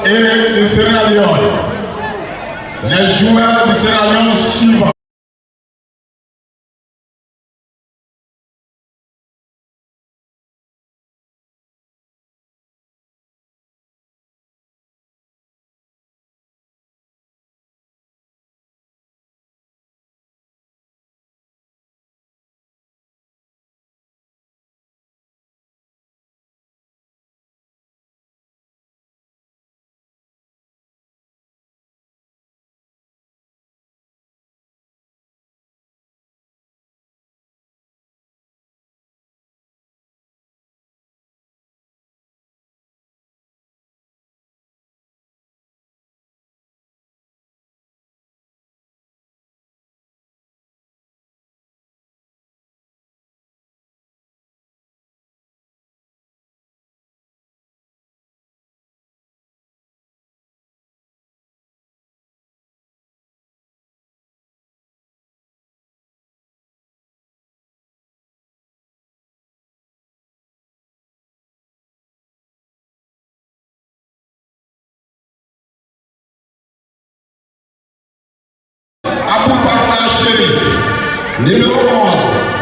et le Sierra Leone. Les joueurs du Sierra Leone suivants. Numéro 11,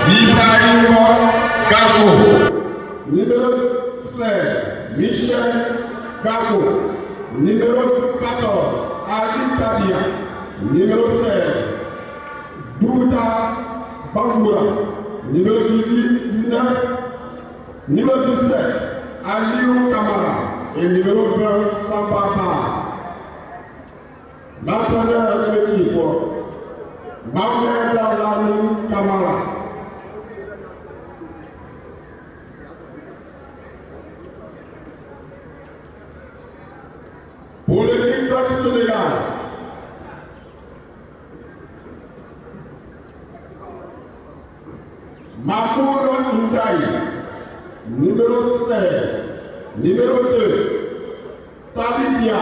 Ibrahim Gako. Numéro 13, Michel Gako. Numéro 14, Ali Tabia. Numéro 16, Bouda Bangoura. Numéro 19, numéro 17, Aliou Kamara. Et numéro 20, Sambaba. L'entraîneur de l'équipe, Mohamed Alani Kamara. Pour l'équipe du Sénégal, Mamoudou Ndiaye, numéro 16, numéro 2, Talidia,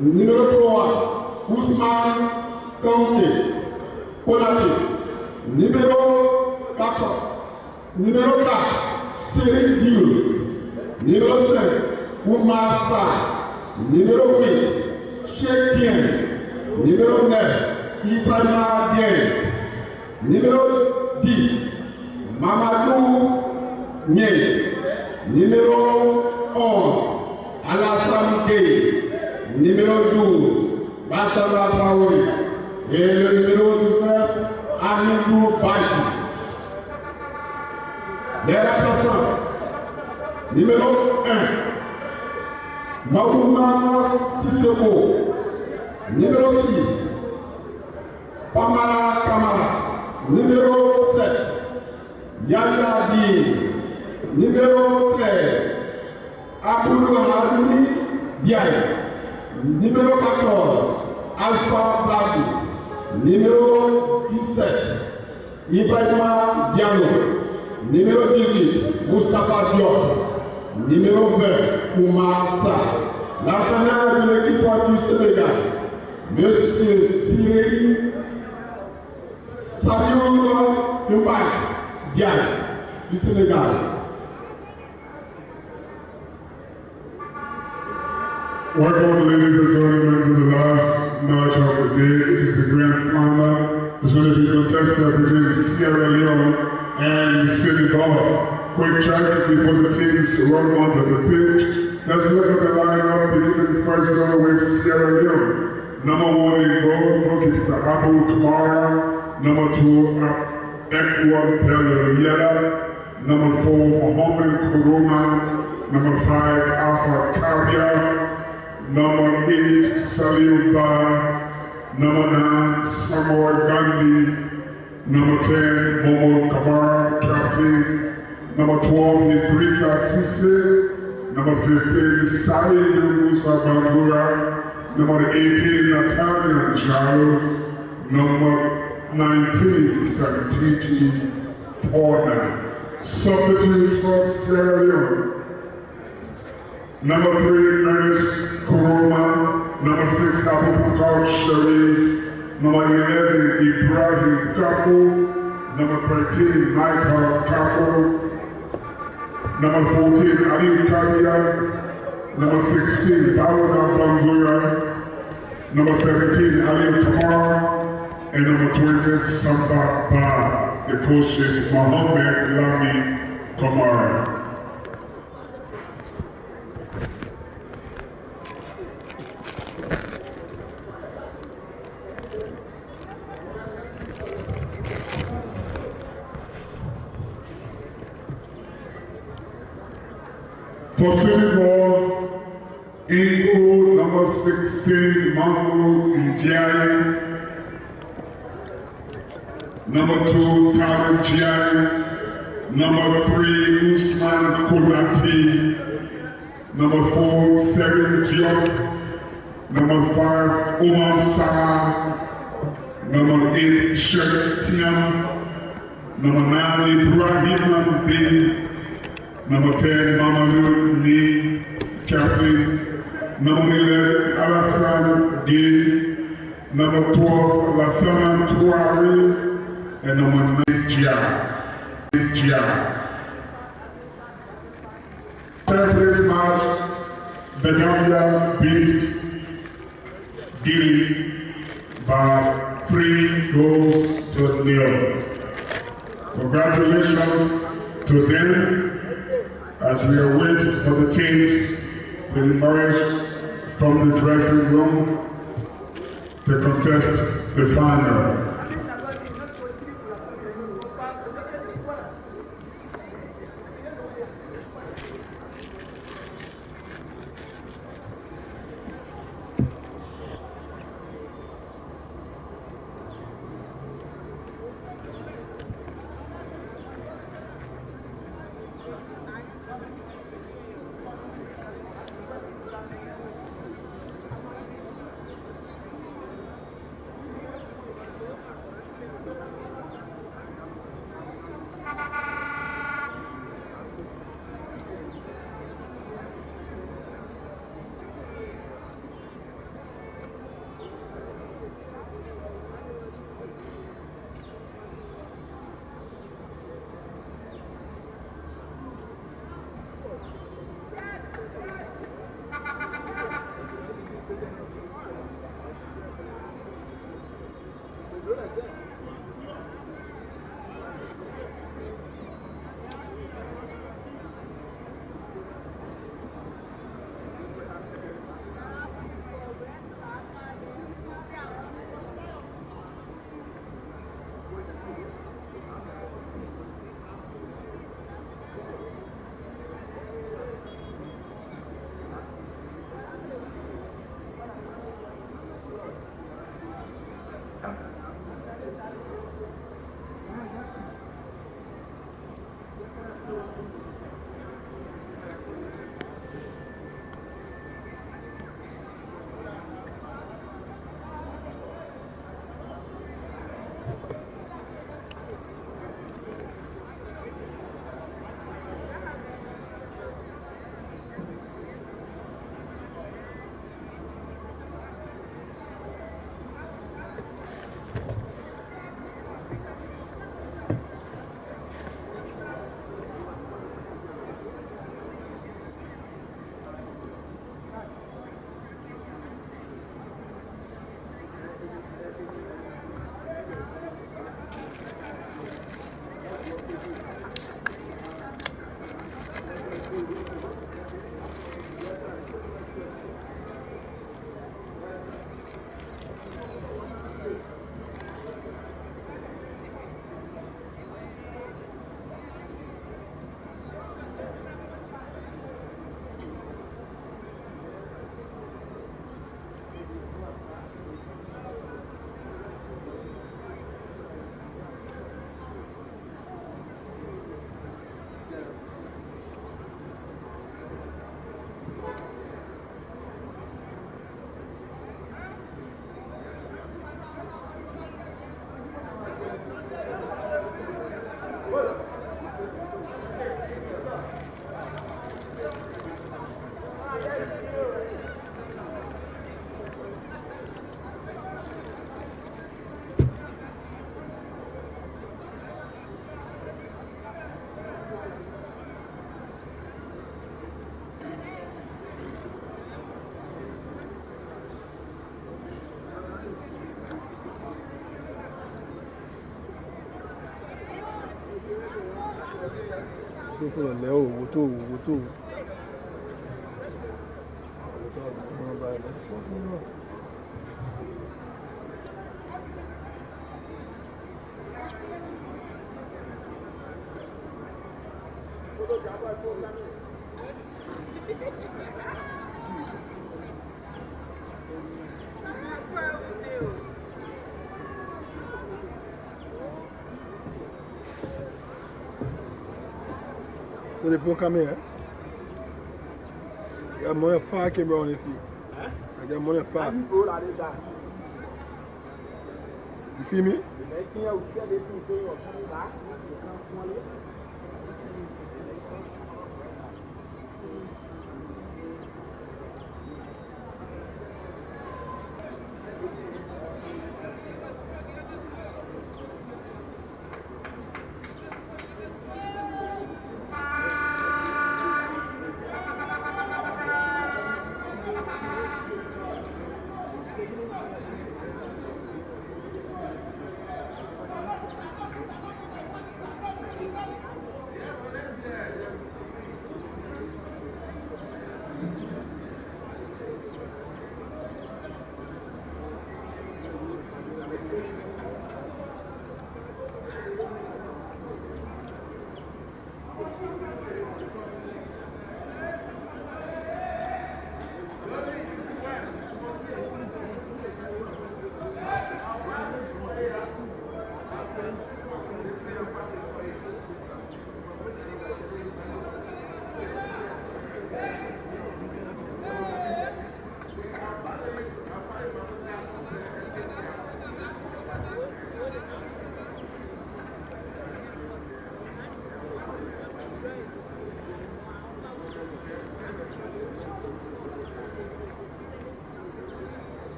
numéro 3, Ousmane Kanté, Konaté, numéro 4, numéro 4, Céline Diou, numéro 5, Oumar Sarr, numéro 8, Cheikh Dieng, numéro 9, Ibrahima Dieng, numéro 10, Mamadou Nye, numéro 11, Alassane Gueye, numéro 12, Bachara Traoré, et le numéro 19, Amidou Baïti. Les remplaçants, numéro 1, Maouma Sissoko, numéro 6, Pamara Kamara, numéro 7, Yaya Di, numéro 13, Aboudou Harouni Diaye, numéro 14, Alpha Bladou, numéro 17, Ibrahima Diallo, numéro 18, Moustapha Diop, numéro 20, Oumar Sarr. L'entraîneur de l'équipe du Sénégal, M. Cyril Saliou Diaye du Sénégal. Welcome, ladies and gentlemen, to the last match of the day. This is the grand final. It's going to be contested between Sierra Leone and Senegal. Quick check before the teams run onto the pitch. Let's look at the lineup, beginning first going with Sierra Leone. Number 1 in goal, goalkeeper Abu Kamara. Number 2, Ekwa Peleriela. Number 4, Mohamed Kuruma. Number 5, Alpha Kabia. Number 8, Salil Ba. Number 9, Samoa Gandhi. Number 10, Momo Kamara, captain. Number 12, Idrissa Cissé. Number 15, Saïd Moussa Bangoura. Number 18, Natalia Jalo. Number 19, Santiki Porna. Substitutes for Sierra Leone. Number 3, Ernest Kuruma. Number 6, Abubakar Sharif. Number 11, Ibrahim Gako. Number 13, Michael Gako. Number 14, Ali Kabia. Number 16, Paolo Bangura. Number 17, Ali Kamara. And number 20, Samba Ba. The coach is Mohamed Lami Kamara. For Senegal, Ingo, number 16, Mango Ndiaye. Number 2, Taro Ndiaye. Number 3, Usman Koulati. Number 4, Seven Diop. Number 5, Omar Sarr. Number 8, Sheikh Tiam. Number 9, Ibrahim Bin. Number 10, Mamadou Ni, captain. Number 11, Alassane Gueye. Number 12, Lassana Touare. And number 9, Gia. Third place match, the Gambia beat Guinea by 3 goals to 0. Congratulations to them. As we are waiting for the teams to emerge from the dressing room to contest the final. So they put come here. You got money far came around the feet. I got money far. You feel me?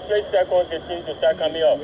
Straight seconds, the team to start coming up.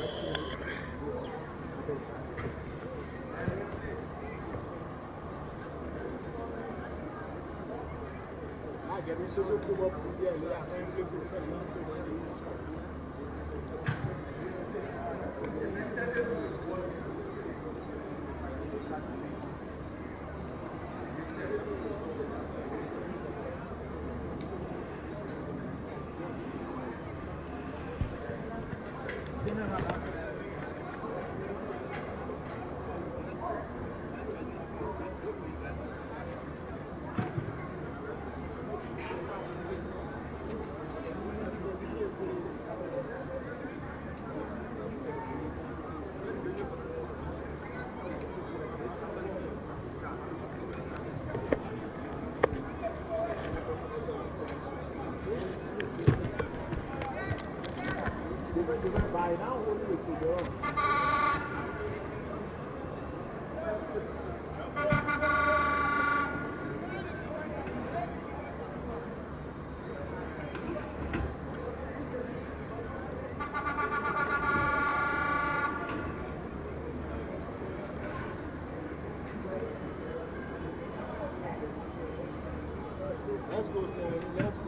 Let's go, Senegal. Let's go.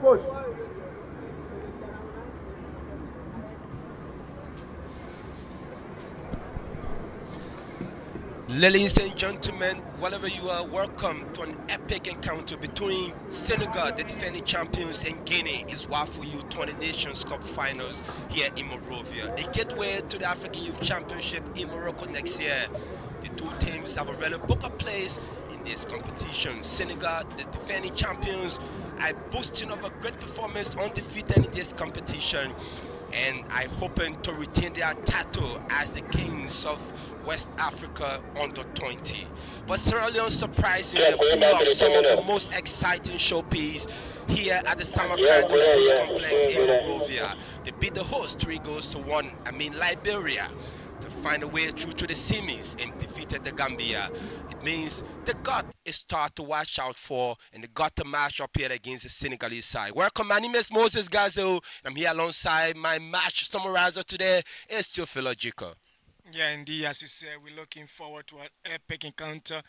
Push. Ladies and gentlemen, wherever you are, welcome to an epic encounter between Senegal, the defending champions, and Guinea. Is WAFU U-20 Nations Cup Finals here in Monrovia. A gateway to the African Youth Championship in Morocco next year. The two teams have already booked a place in this competition. Senegal, the defending champions, are boasting of a great performance, undefeated in this competition, and are hoping to retain their title as the kings of West Africa under 20. But Sierra Leone surprisingly pulled off some of the most exciting showpiece here at the Samarkand Sports Complex in Monrovia. They beat the host 3-1, Liberia, to find a way through to the semis and defeated the Gambia. It means they got a start to watch out for, and they got the match up here against the Senegalese side. Welcome, my name is Moses Gazo, and I'm here alongside my match summarizer today, is Theophilo Jiko. Yeah, indeed. As you said, we're looking forward to an epic encounter.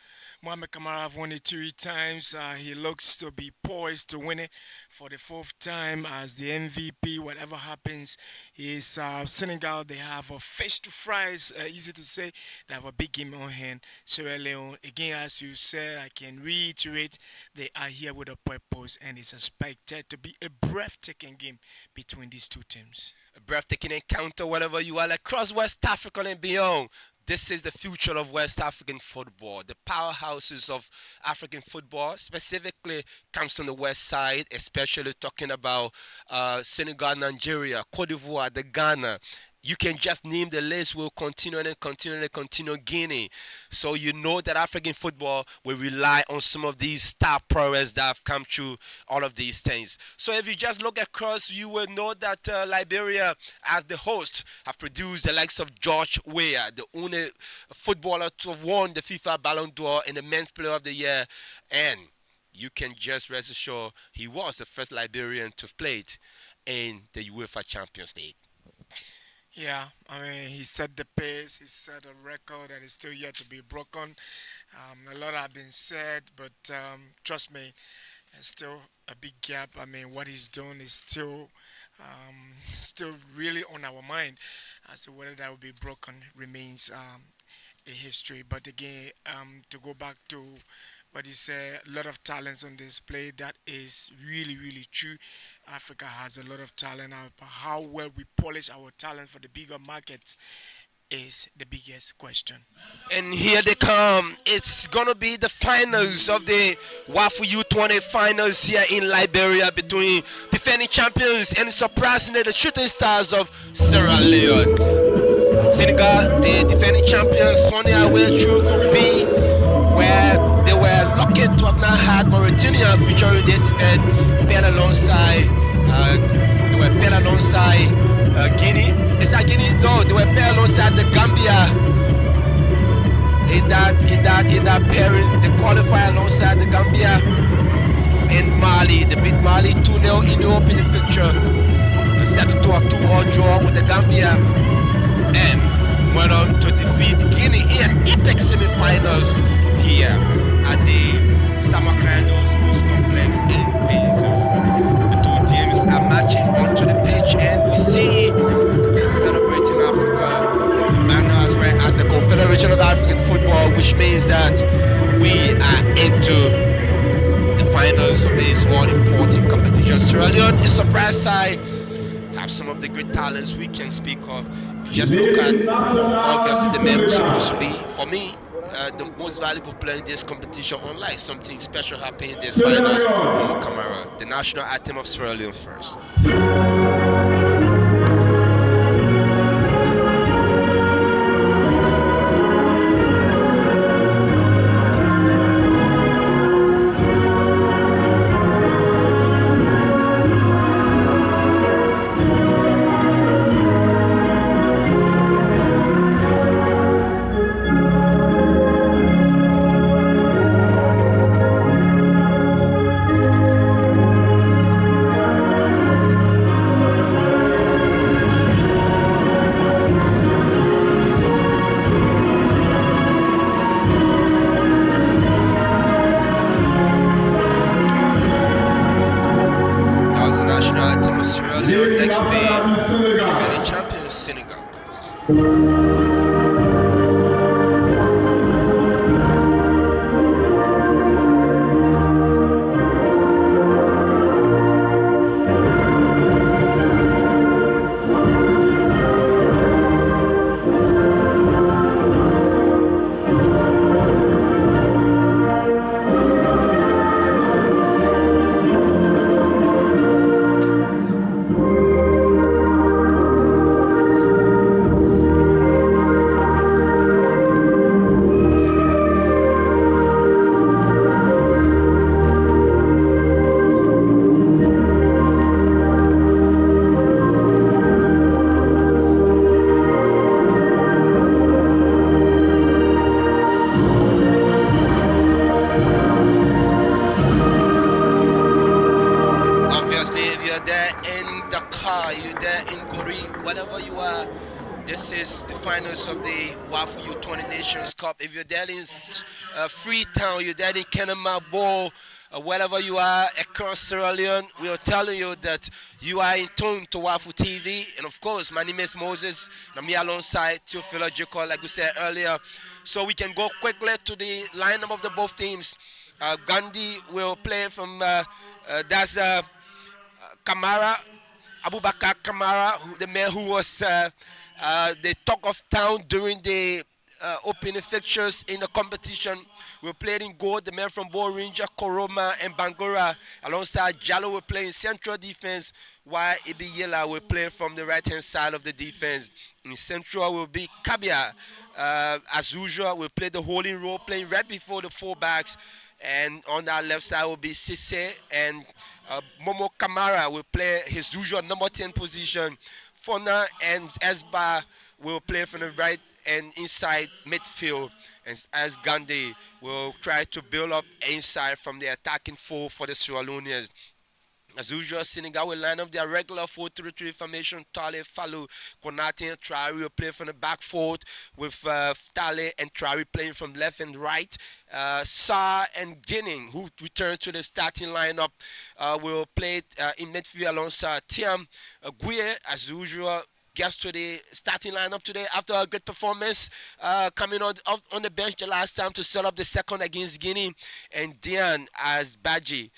Mohamed Kamara have won it 3 times. He looks to be poised to win it for the fourth time as the MVP. Whatever happens, is Senegal. They have a fish to fry. It's easy to say. They have a big game on hand. Sierra Leone, again, as you said, I can reiterate, they are here with a purpose, and it's expected to be a breathtaking game between these two teams. A breathtaking encounter wherever you are across West Africa and beyond. This is the future of West African football. The powerhouses of African football specifically comes from the west side, especially talking about Senegal, Nigeria, Cote d'Ivoire, the Ghana. You can just name the list. We'll continue and continue and continue Guinea. So you know that African football will rely on some of these star players that have come through all of these things. So if you just look across, you will know that Liberia, as the host, have produced the likes of George Weah, the only footballer to have won the FIFA Ballon d'Or and the Men's Player of the Year. And you can just rest assured he was the first Liberian to have played in the UEFA Champions League. Yeah, I mean, he set the pace, he set a record that is still yet to be broken. A lot have been said, but trust me, there's still a big gap. I mean, what he's doing is still really on our mind. As to whether that will be broken remains a history. But again, to go back to what you say, a lot of talents on display. That is really, really true. Africa has a lot of talent. How well we polish our talent for the bigger markets is the biggest question. And here they come. It's going to be the finals of the WAFU U-20 finals here in Liberia between defending champions and surprisingly the shooting stars of Sierra Leone. Senegal, the defending champions, on their way through Group B, where they were lucky to have not had Mauritania featuring this event, paired alongside Guinea. Is that Guinea? No, they were paired alongside the Gambia. In that pairing, they qualify alongside the Gambia and Mali. They beat Mali 2-0 in the opening fixture. They settled to a 2-all draw with the Gambia and went on to defeat Guinea in epic semi-finals here at the Samarkand Sports Complex in Paizo. The two teams are matching onto the pitch, and we see celebrating Africa manner as well as the Confederation of African Football, which means that we are into the finals of this all-important competition. Sierra Leone is surprise side, have some of the great talents we can speak of. Just look at obviously the men who's supposed to be, for me, the most valuable player in this competition, unlike something special happening in this finals. Mohamed Kamara, the national anthem of Sierra Leone first. Senegal. You're there in Dakar, you're there in Gori, whatever you are, This is the finals of the WAFU U-20 Nations Cup. If you're there in Freetown, you're there in Kenema, wherever you are across Sierra Leone, we are telling you that you are in tune to WAFU TV. And of course, my name is Moses, and I'm here alongside Teofilo Jacob, like we said earlier. So we can go quickly to the lineup of the both teams. Gandhi will play from, that's Kamara, Abubakar Kamara, the man who was the talk of town during the opening fixtures in the competition. We played in goal, the man from Bo Ranger, Koroma, and Bangura. Alongside Jallo, we play in central defense, while Ibi Yela will play from the right hand side of the defense. In central will be Kabia. As usual, we play the holding role, playing right before the fullbacks. And on our left side will be Sisse, and Momo Kamara will play his usual number 10 position. Fona and Esba will play from the right and inside midfield. And as Gandhi will try to build up inside from the attacking four for the Sierra Leoneans. As usual, Senegal will line up their regular 4-3-3 formation. Tale, Falou, Konate, and Traore will play from the back four with Tale and Traore playing from left and right. Sa and Ginning, who return to the starting lineup, will play in midfield alongside Tiam. Guye, as usual, gets to the starting lineup today after a great performance coming on the bench the last time to set up the second against Guinea. And Dian as Badji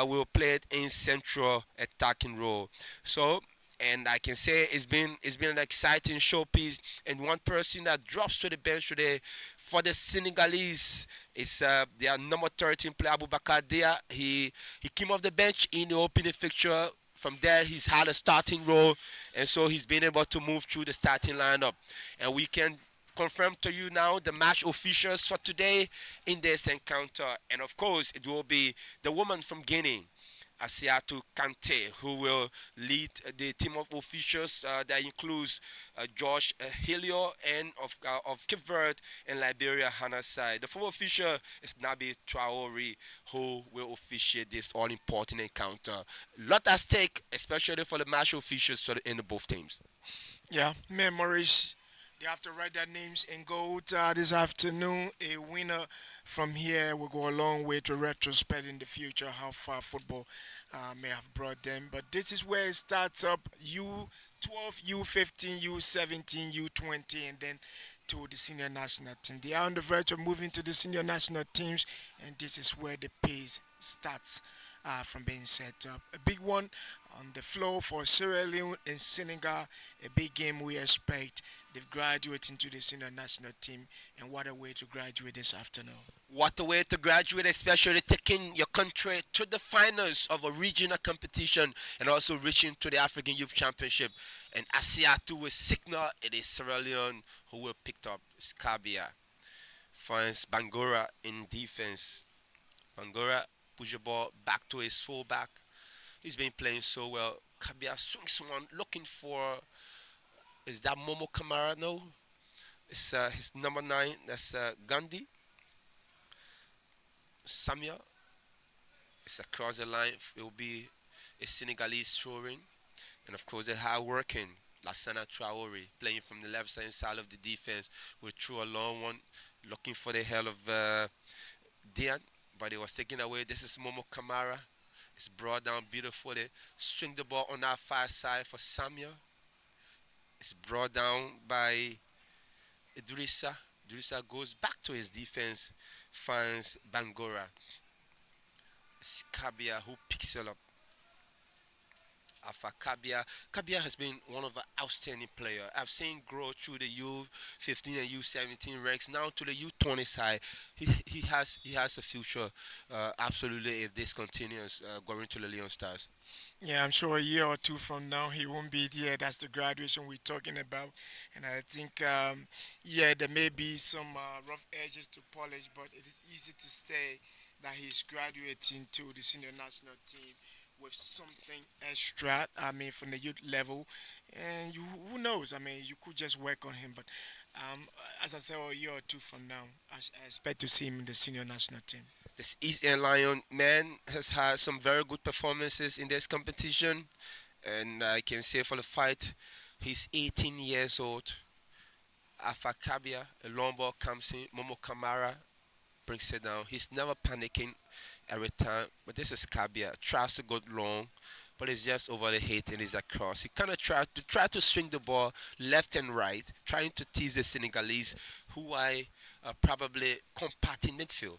will play it in central attacking role. So, and I can say it's been an exciting showpiece. And one person that drops to the bench today for the Senegalese is their number 13 player, Abubakar Dia. He came off the bench in the opening fixture. From there, he's had a starting role, and so he's been able to move through the starting lineup. And we can confirm to you now the match officials for today in this encounter. And of course, it will be the woman from Guinea, Asiatu Kante, who will lead the team of officials that includes Josh Helio and of Cape Verde and Liberia Hannah side. The fourth official is Nabi Traore, who will officiate this all-important encounter. Lot at stake, especially for the match officials in both teams. Yeah, memories. They have to write their names in gold this afternoon. A winner from here will go a long way to retrospect in the future how far football may have brought them. But this is where it starts up. U12, U15, U17, U20, and then to the senior national team. They are on the verge of moving to the senior national teams, and this is where the pace starts from being set up. A big one on the floor for Sierra Leone and Senegal. A big game we expect. They've graduated into the senior national team, and what a way to graduate this afternoon. What a way to graduate, especially taking your country to the finals of a regional competition and also reaching to the African Youth Championship. And Asiatu will signal it is Sierra Leone who will pick up Scabia. Finds Bangura in defense. Bangura push the ball back to his fullback. He's been playing so well. Kabia swings one, looking for, is that Momo Kamara? No. It's his number 9. That's Gandhi. Samia. It's across the line. It will be a Senegalese throwing. And of course, the hard working Lassana Traore playing from the left side of the defense. We threw a long one, looking for the hell of Dian, but it was taken away. This is Momo Kamara. It's brought down beautifully. Swing the ball on our far side for Samia. It's brought down by Idrissa. Idrissa goes back to his defense, finds Bangura. It's Kabia who picks it up. Alpha Kabia. Kabia has been one of an outstanding player. I've seen grow through the U15 and U17 ranks now to the U20 side. He has a future absolutely if this continues going to the Leon Stars. Yeah, I'm sure a year or two from now he won't be there. That's the graduation we're talking about. And I think, yeah, there may be some rough edges to polish, but it is easy to say that he's graduating to the senior national team with something extra, I mean, from the youth level. And who knows? I mean, you could just work on him. But as I said, a year or two from now, I expect to see him in the senior national team. This East End Lion man has had some very good performances in this competition. And I can say for the fight, he's 18 years old. Alpha Kabia, a long ball comes in. Momo Kamara brings it down. He's never panicking every time. But this is Kabia. Tries to go long, but it's just over the hit and it's across. He kind of try to swing the ball left and right, trying to tease the Senegalese, who I probably compact in midfield.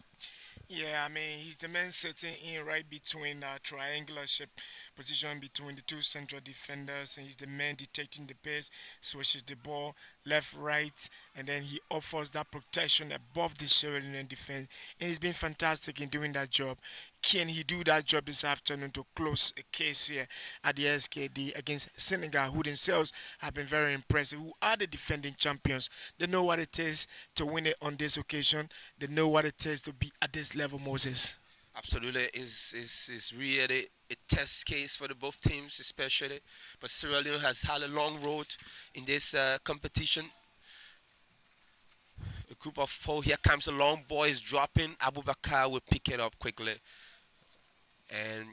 Yeah, I mean, he's the man sitting in right between triangular shape position between the two central defenders, and he's the man detecting the pace, switches the ball left, right, and then he offers that protection above the Sierra Leone defense. And he's been fantastic in doing that job. Can he do that job this afternoon to close a case here at the SKD against Senegal, who themselves have been very impressive, who are the defending champions? They know what it is to win it on this occasion. They know what it is to be at this level, Moses. Absolutely, is really a test case for the both teams, especially. But Sierra Leone has had a long road in this competition. A group of four. Here comes a long ball. Is dropping. Abubakar will pick it up quickly, and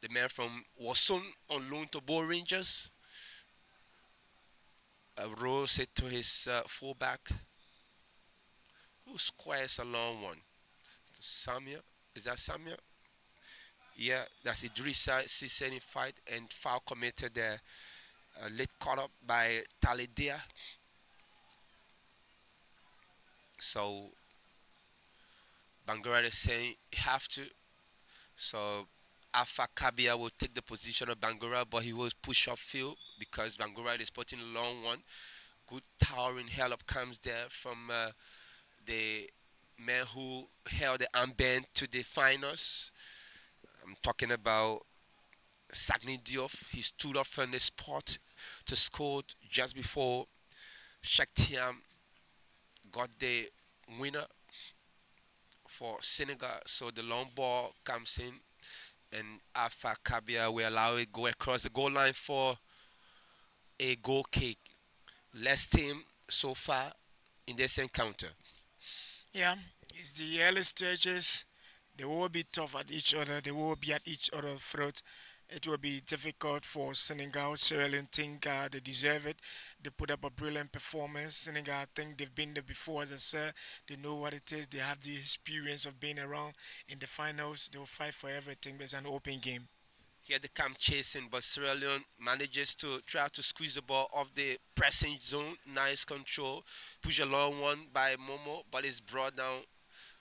the man from Wasun on loan to Bo Rangers rolls it to his fullback, who squares a long one. To Samia. Is that Samia? Yeah, that's Idrissa Cissé fight and foul committed there. Late caught up by Talidea. So Bangura is saying you have to. So Alpha Kabia will take the position of Bangura, but he will push upfield because Bangura is putting a long one. Good towering help comes there from the man who held the armband to the finals. I'm talking about Sagni Diouf. He stood up from the spot to score just before Shaktiam got the winner for Senegal. So the long ball comes in and Alpha Kabia will allow it go across the goal line for a goal kick. Last team so far in this encounter. Yeah, it's the early stages. They will be tough at each other. They will be at each other's throat. It will be difficult for Senegal. Sierra Leone think they deserve it. They put up a brilliant performance. Senegal, I think they've been there before, as I said. They know what it is. They have the experience of being around in the finals. They will fight for everything. It's an open game. Here they come chasing, but Sierra Leone manages to try to squeeze the ball off the pressing zone. Nice control. Push a long one by Momo, but it's brought down.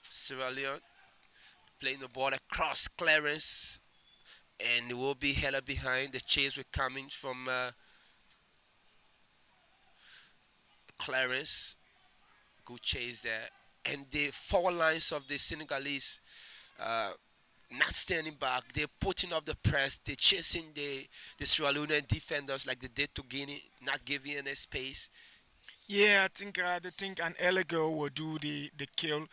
Sierra Leone playing the ball across clearance, and it will be hella behind. The chase will coming from Clarence. Good chase there. And the four lines of the Senegalese not standing back. They're putting up the press. They're chasing the Sierra Leone defenders like they did to Guinea, not giving any space. Yeah, I think they think an Elego will do the kill,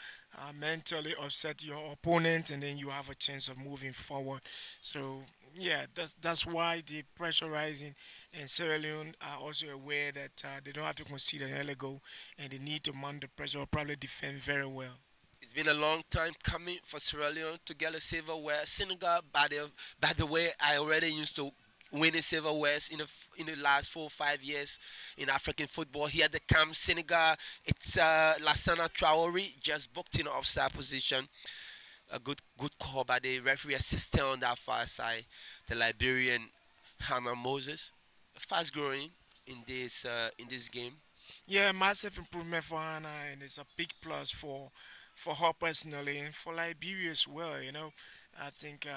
mentally upset your opponent, and then you have a chance of moving forward. So yeah, that's why the pressurizing and Sierra Leone are also aware that they don't have to concede an Elego, and they need to mount the pressure or probably defend very well. It's been a long time coming for Sierra Leone to get a silverware. Senegal, by the way, I already used to winning silverwares in the last 4 or 5 years in African football. Here they come Senegal. It's Lassana Traore just booked in offside position. A good call by the referee assistant on that far side. The Liberian Hannah Moses, fast growing in this game. Yeah, massive improvement for Hannah, and it's a big plus for her personally and for Liberia as well. I think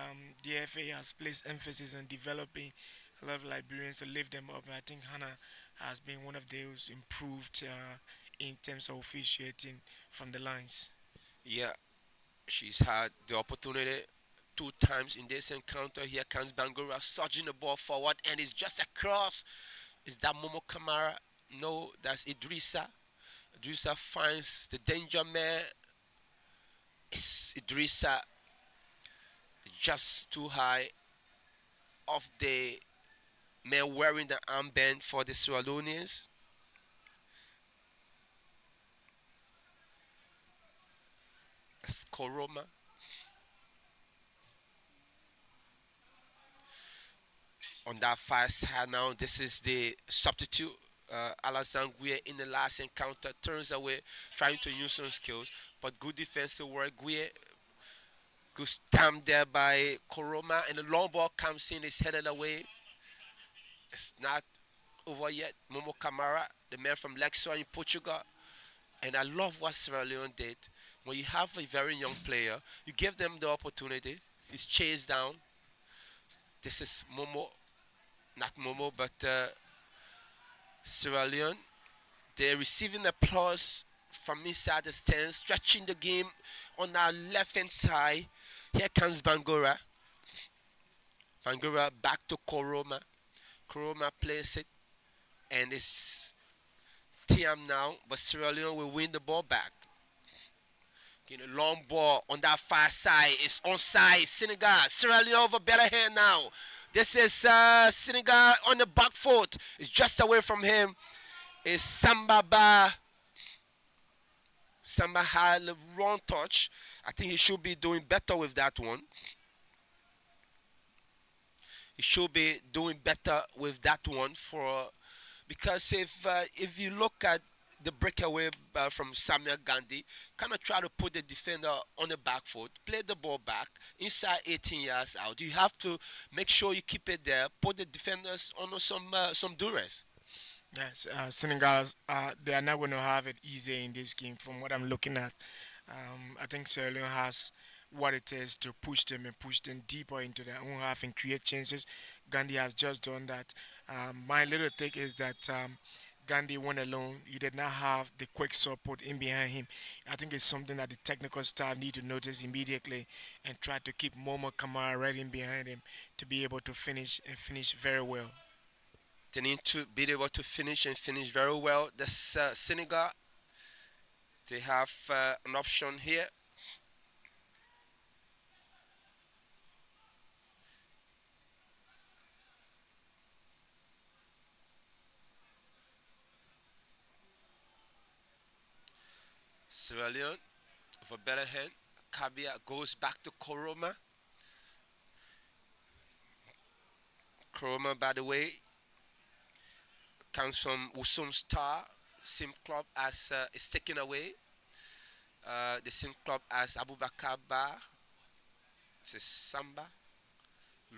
the FA has placed emphasis on developing a lot of Liberians to lift them up. And I think Hannah has been one of those improved in terms of officiating from the lines. Yeah, she's had the opportunity 2 times in this encounter. Here comes Bangura surging the ball forward, and it's just across. Is that Momo Kamara? No, that's Idrissa. Idrissa finds the danger man. It's Idrissa just too high off the man wearing the armband for the Sierra Leoneans. That's Koroma. On that far side now, this is the substitute Alassane Gueye in the last encounter turns away, trying to use some skills, but good defensive work. Gueye good stamp there by Koroma, and the long ball comes in, is headed away. It's not over yet. Momo Kamara, the man from Lexor in Portugal. And I love what Sierra Leone did. When you have a very young player, you give them the opportunity. He's chased down. This is Momo, not Momo, but Sierra Leone. They're receiving applause from inside the stands, stretching the game on our left hand side. Here comes Bangura. Bangura back to Koroma. Koroma plays it, and it's Tiam now, but Sierra Leone will win the ball back. Getting a long ball on that far side. It's onside. Senegal. Sierra Leone over better hand now. This is Senegal on the back foot. It's just away from him. It's Samba. Samba had the wrong touch. I think he should be doing better with that one. He should be doing better with that one because if you look at the breakaway from Samuel Gandhi, kind of try to put the defender on the back foot, play the ball back inside 18 yards out. You have to make sure you keep it there, put the defenders on some duress. Yes, Senegal, they are not going to have it easy in this game from what I'm looking at. I think Sierra Leone has what it is to push them and push them deeper into their own half and create chances. Gandhi has just done that. My little take is that Gandhi went alone. He did not have the quick support in behind him. I think it's something that the technical staff need to notice immediately and try to keep Momo Kamara right in behind him to be able to finish and finish very well. They need to be able to finish and finish very well. The Senegal, they have an option here. Sierra Leone with a better hand. Kabia goes back to Koroma. Koroma, by the way, comes from Usum Star, same club as is taken away. The same club as Abubakar Ba. This is Samba.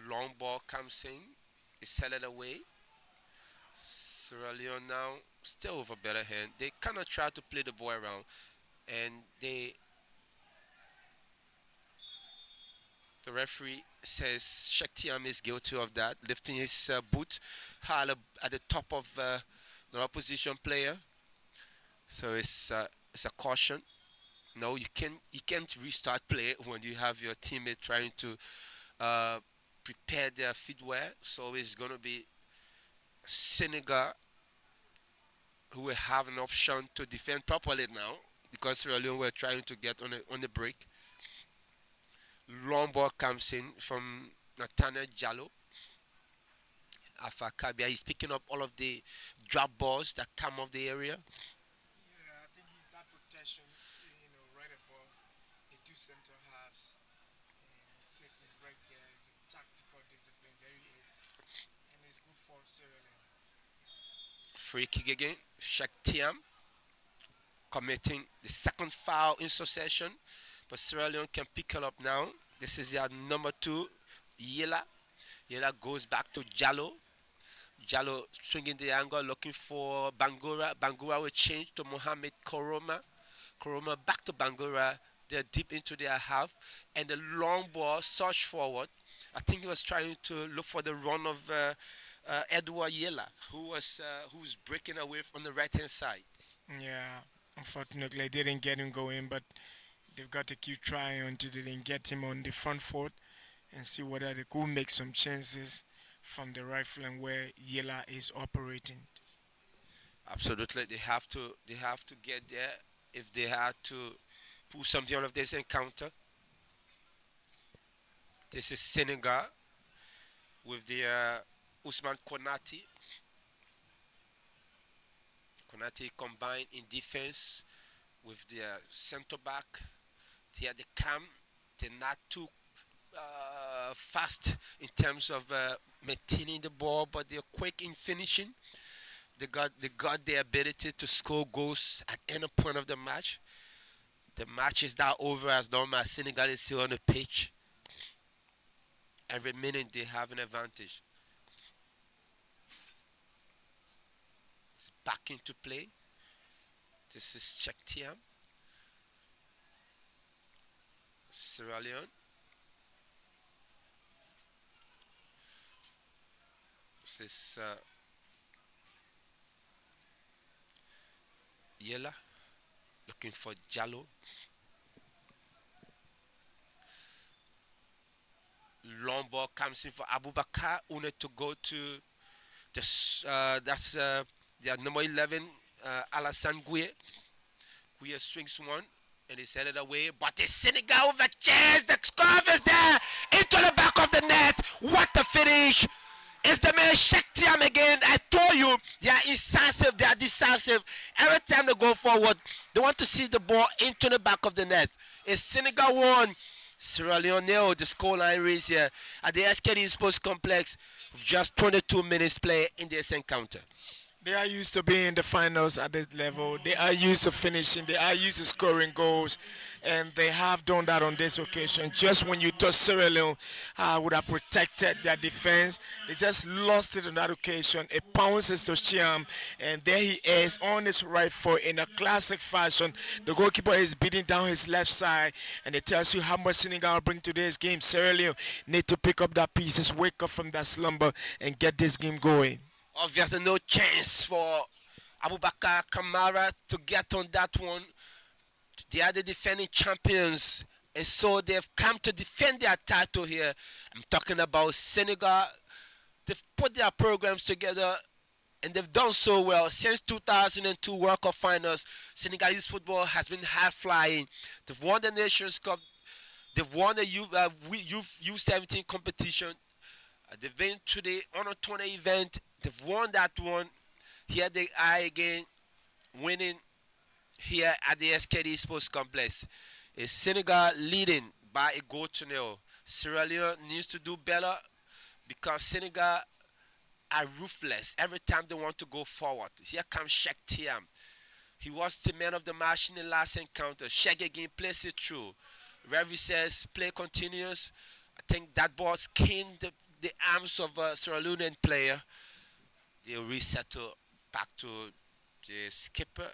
Long ball comes in, is headed away. Sierra Leone now still with a better hand. They kind of try to play the ball around, and the referee says Shaktiam is guilty of that, lifting his boot high at the top of the opposition player. So it's a caution. No, you can't restart play when you have your teammate trying to prepare their footwear. So it's going to be Senegal who will have an option to defend properly now, because Sierra Leone were trying to get on the break. Long ball comes in from Nathaniel Jallo. Alpha Kabia, he's picking up all of the drop balls that come off the area. Yeah, I think he's that protection, right above the two center halves. And he's sitting right there. It's a tactical discipline. There he is. And it's good for Sierra Leone. Free kick again. Shaktiam committing the second foul in succession, but Sierra Leone can pick it up now. This is their number 2, Yela. Yela goes back to Jallo. Jallo swinging the angle, looking for Bangura. Bangura will change to Mohamed Koroma. Koroma back to Bangura. They're deep into their half, and the long ball surged forward. I think he was trying to look for the run of Edward Yela, who's breaking away from the right-hand side. Yeah, unfortunately, they didn't get him going, but they've got to keep trying until they can get him on the front foot and see whether they could make some chances from the right flank where Yela is operating. Absolutely, they have to get there if they had to pull something out of this encounter. This is Senegal with the Usman Konati. Konati combined in defense with their center back. They are the cam. They're not too fast in terms of maintaining the ball, but they're quick in finishing. They got the ability to score goals at any point of the match. The match is not over as long as Senegal is still on the pitch. Every minute they have an advantage. It's back into play. This is Shaktiam. Sierra Leone. This is Yela looking for Jallo. Long ball comes in for Abubakar. Une to go to that's their number 11, Alassane Gueye. Gueye strings one and they send it away. But the Senegal with a chance. The scarf is there into the back of the net. What a finish! It's the man Shaktiam again. I told you they are incisive, they are decisive. Every time they go forward, they want to see the ball into the back of the net. It's Senegal 1, Sierra Leone 0. The scoreline reads here at the SKD Sports Complex with just 22 minutes play in this encounter. They are used to being in the finals at this level. They are used to finishing. They are used to scoring goals. And they have done that on this occasion. Just when you thought Sierra Leone would have protected their defense, they just lost it on that occasion. It bounces to Chiam, and there he is on his right foot in a classic fashion. The goalkeeper is beating down his left side, and it tells you how much Senegal bring to this game. Sierra Leone need to pick up that pieces, wake up from that slumber, and get this game going. Obviously, no chance for Abubakar Kamara to get on that one. They are the defending champions, and so they've come to defend their title here. I'm talking about Senegal. They've put their programs together, and they've done so well. Since 2002 World Cup Finals, Senegalese football has been high flying. They've won the Nations Cup. They've won the U-17 competition. They've been to the Under 20 event. They've won that one. Here they are again, winning here at the SKD Sports Complex. Is Senegal leading by a goal to nil. Sierra Leone needs to do better because Senegal are ruthless every time they want to go forward. Here comes Shaktiam. He was the man of the match in the last encounter. Shaq again plays it through. Referee says play continues. I think that ball skinned the arms of a Sierra Leonean player. They resettle back to the skipper,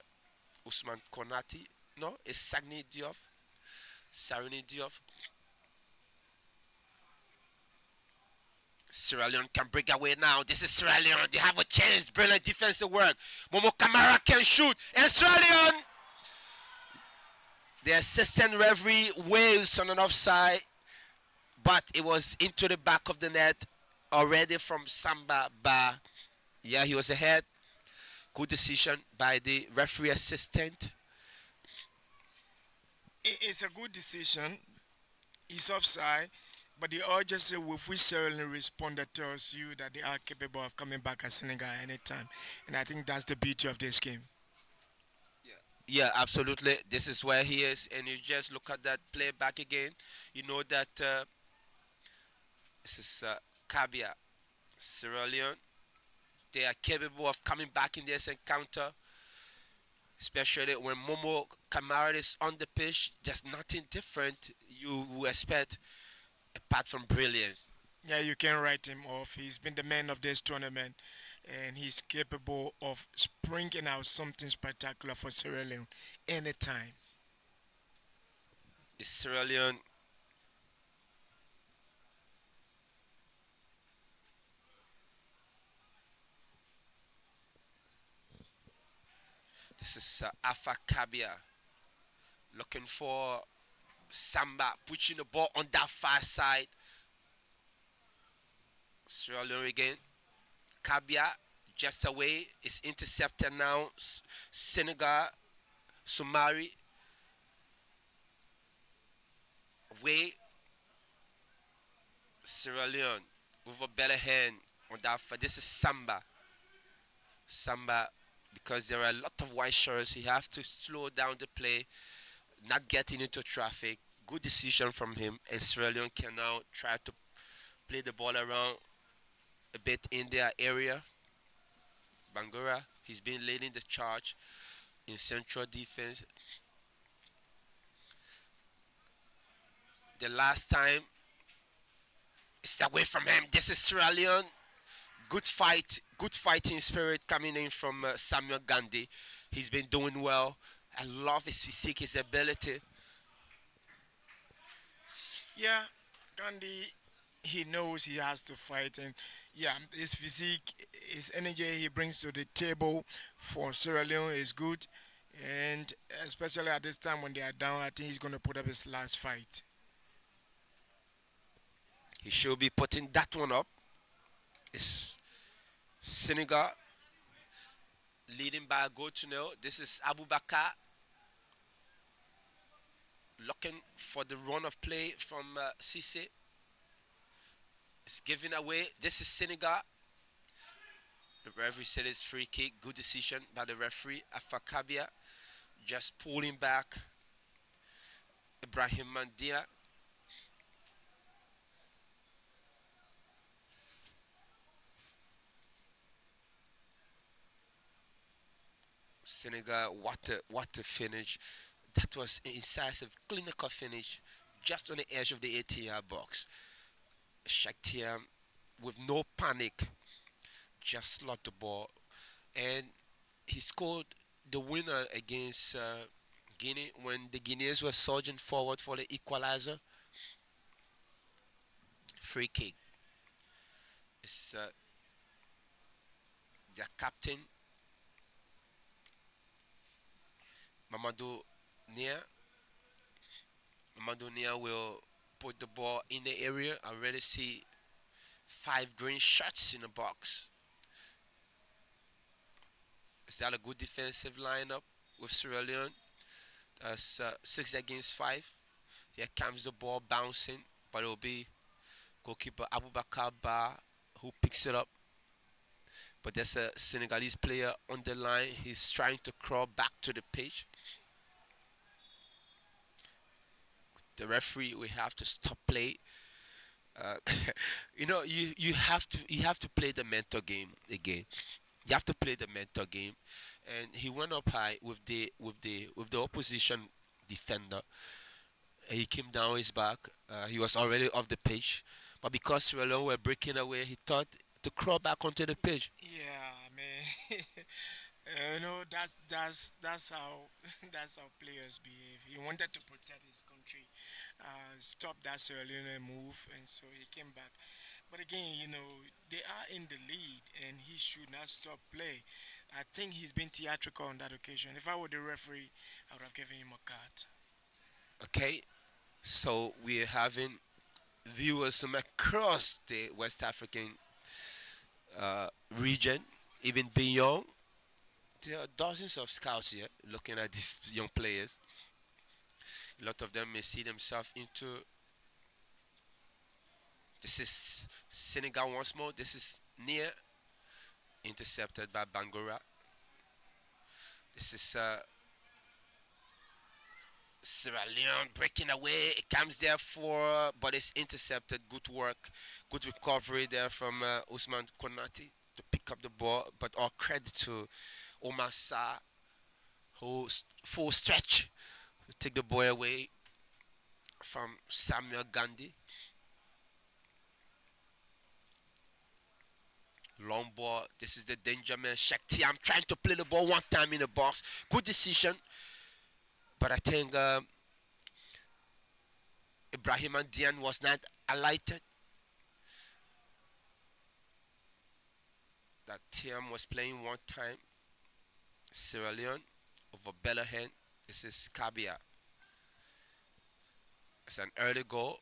Usman Konati. No, it's Sarini Diop. Sierra Leone can break away now. This is Sierra Leone. They have a chance. Brilliant defensive work. Momo Kamara can shoot. And Sierra Leone, the assistant referee waves on an offside, but it was into the back of the net already from Samba Ba. Yeah, he was ahead. Good decision by the referee assistant. It's a good decision. He's offside, but the urgency with which Sierra Leone responded tells you that they are capable of coming back at Senegal anytime. And I think that's the beauty of this game. Yeah, absolutely. This is where he is, and you just look at that play back again. You know that this is Kabia, Sierra Leone. They are capable of coming back in this encounter, especially when Momo Kamara is on the pitch. There's nothing different you would expect apart from brilliance. Yeah, you can write him off. He's been the man of this tournament, and he's capable of springing out something spectacular for Sierra Leone anytime. It's Sierra Leone. This is Alpha Kabia looking for Samba, pushing the ball on that far side. Sierra Leone again. Kabia just away. It's intercepted now. Senegal, Sumari. Away. Sierra Leone with a better hand on that. This is Samba. Samba, because there are a lot of white shirts, you have to slow down the play, not getting into traffic. Good decision from him, and Sierra Leone can now try to play the ball around a bit in their area. Bangura He's been leading the charge in central defense. The last time it's away from him. This is Sierra Leone. Good fight, good fighting spirit coming in from Samuel Gandhi. He's been doing well. I love his physique, his ability. Yeah, Gandhi, he knows he has to fight, and yeah, his physique, his energy he brings to the table for Sierra Leone is good, and especially at this time when they are down, I think he's going to put up his last fight. He should be putting that one up. It's Senegal leading by a goal to nil. This is Abubakar looking for the run of play from Cisse. It's giving away. This is Senegal. The referee said it's free kick. Good decision by the referee. Afakabia just pulling back Ibrahim Mandia. Senegal, what a finish. That was an incisive, clinical finish just on the edge of the 18-yard box. Shakhtar, with no panic, just slot the ball. And he scored the winner against Guinea when the Guineans were surging forward for the equalizer. Free kick. It's their captain, Mamadou Nia. Mamadou Nia will put the ball in the area. I already see 5 green shots in the box. Is that a good defensive lineup with Sierra Leone? That's 6 against 5. Here comes the ball bouncing, but it will be goalkeeper Abubakar Ba who picks it up. But there's a Senegalese player on the line. He's trying to crawl back to the pitch. The referee will have to stop play. You know, you have to play the mental game again. You have to play the mental game, and he went up high with the opposition defender. He came down his back. He was already off the pitch, but because Sierra Leone were breaking away, he thought to crawl back onto the pitch. Yeah, man. You know, that's how that's how players behave. He wanted to protect his country, stop that Sierra Leone move, and so he came back. But again, you know, they are in the lead, and he should not stop play. I think he's been theatrical on that occasion. If I were the referee, I would have given him a card. Okay, so we're having viewers from across the West African region, even beyond. There are dozens of scouts here looking at these young players. A lot of them may see themselves into. This is Senegal once more. This is near intercepted by Bangura. This is Sierra Leone breaking away. It comes there for, but it's intercepted. Good work, good recovery there from Usman Konati to pick up the ball. But all credit to Omar Sarr, who full stretch to take the ball away from Samuel Gandhi. Long ball. This is the danger man. Shakhtar. I'm trying to play the ball one time in the box. Good decision. But I think Ibrahim Dian was not alighted. That Tiam was playing one time. Sierra Leone over Bellahan. This is Kabia. It's an early goal.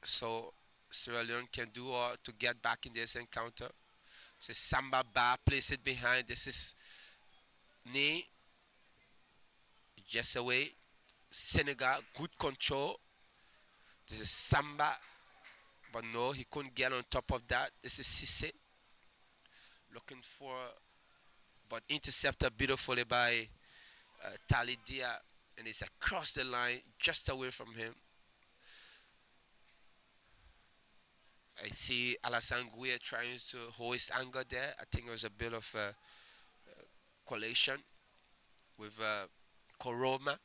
So Sierra Leone can do to get back in this encounter. So Samba Ba, place it behind. This is Ni. Just away. Senegal, good control. This is Samba. But no, he couldn't get on top of that. This is Cisse. Looking for, but intercepted beautifully by Tali Dia. And it's across the line, just away from him. I see Alassane Gueye trying to hold his anger there. I think it was a bit of collision with Koroma.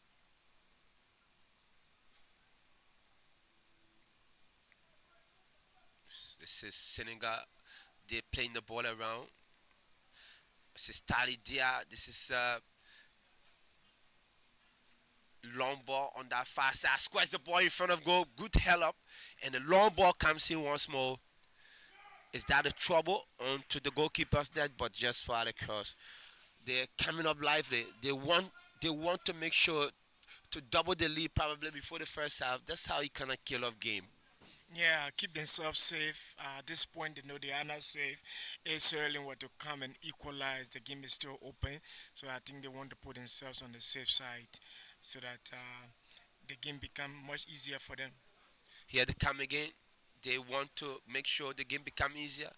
This is Senegal. They're playing the ball around. This is Tali Dia. This is long ball on that far side. Squares the ball in front of goal. Good hell up. And the long ball comes in once more. Is that a trouble onto the goalkeeper's net? But just for the cross. They're coming up lively. They want to make sure to double the lead probably before the first half. That's how you cannot kill off game. Yeah, keep themselves safe. At this point, they know they are not safe. It's early what to come and equalize. The game is still open, so I think they want to put themselves on the safe side so that the game become much easier for them. Here they come again. They want to make sure the game become easier.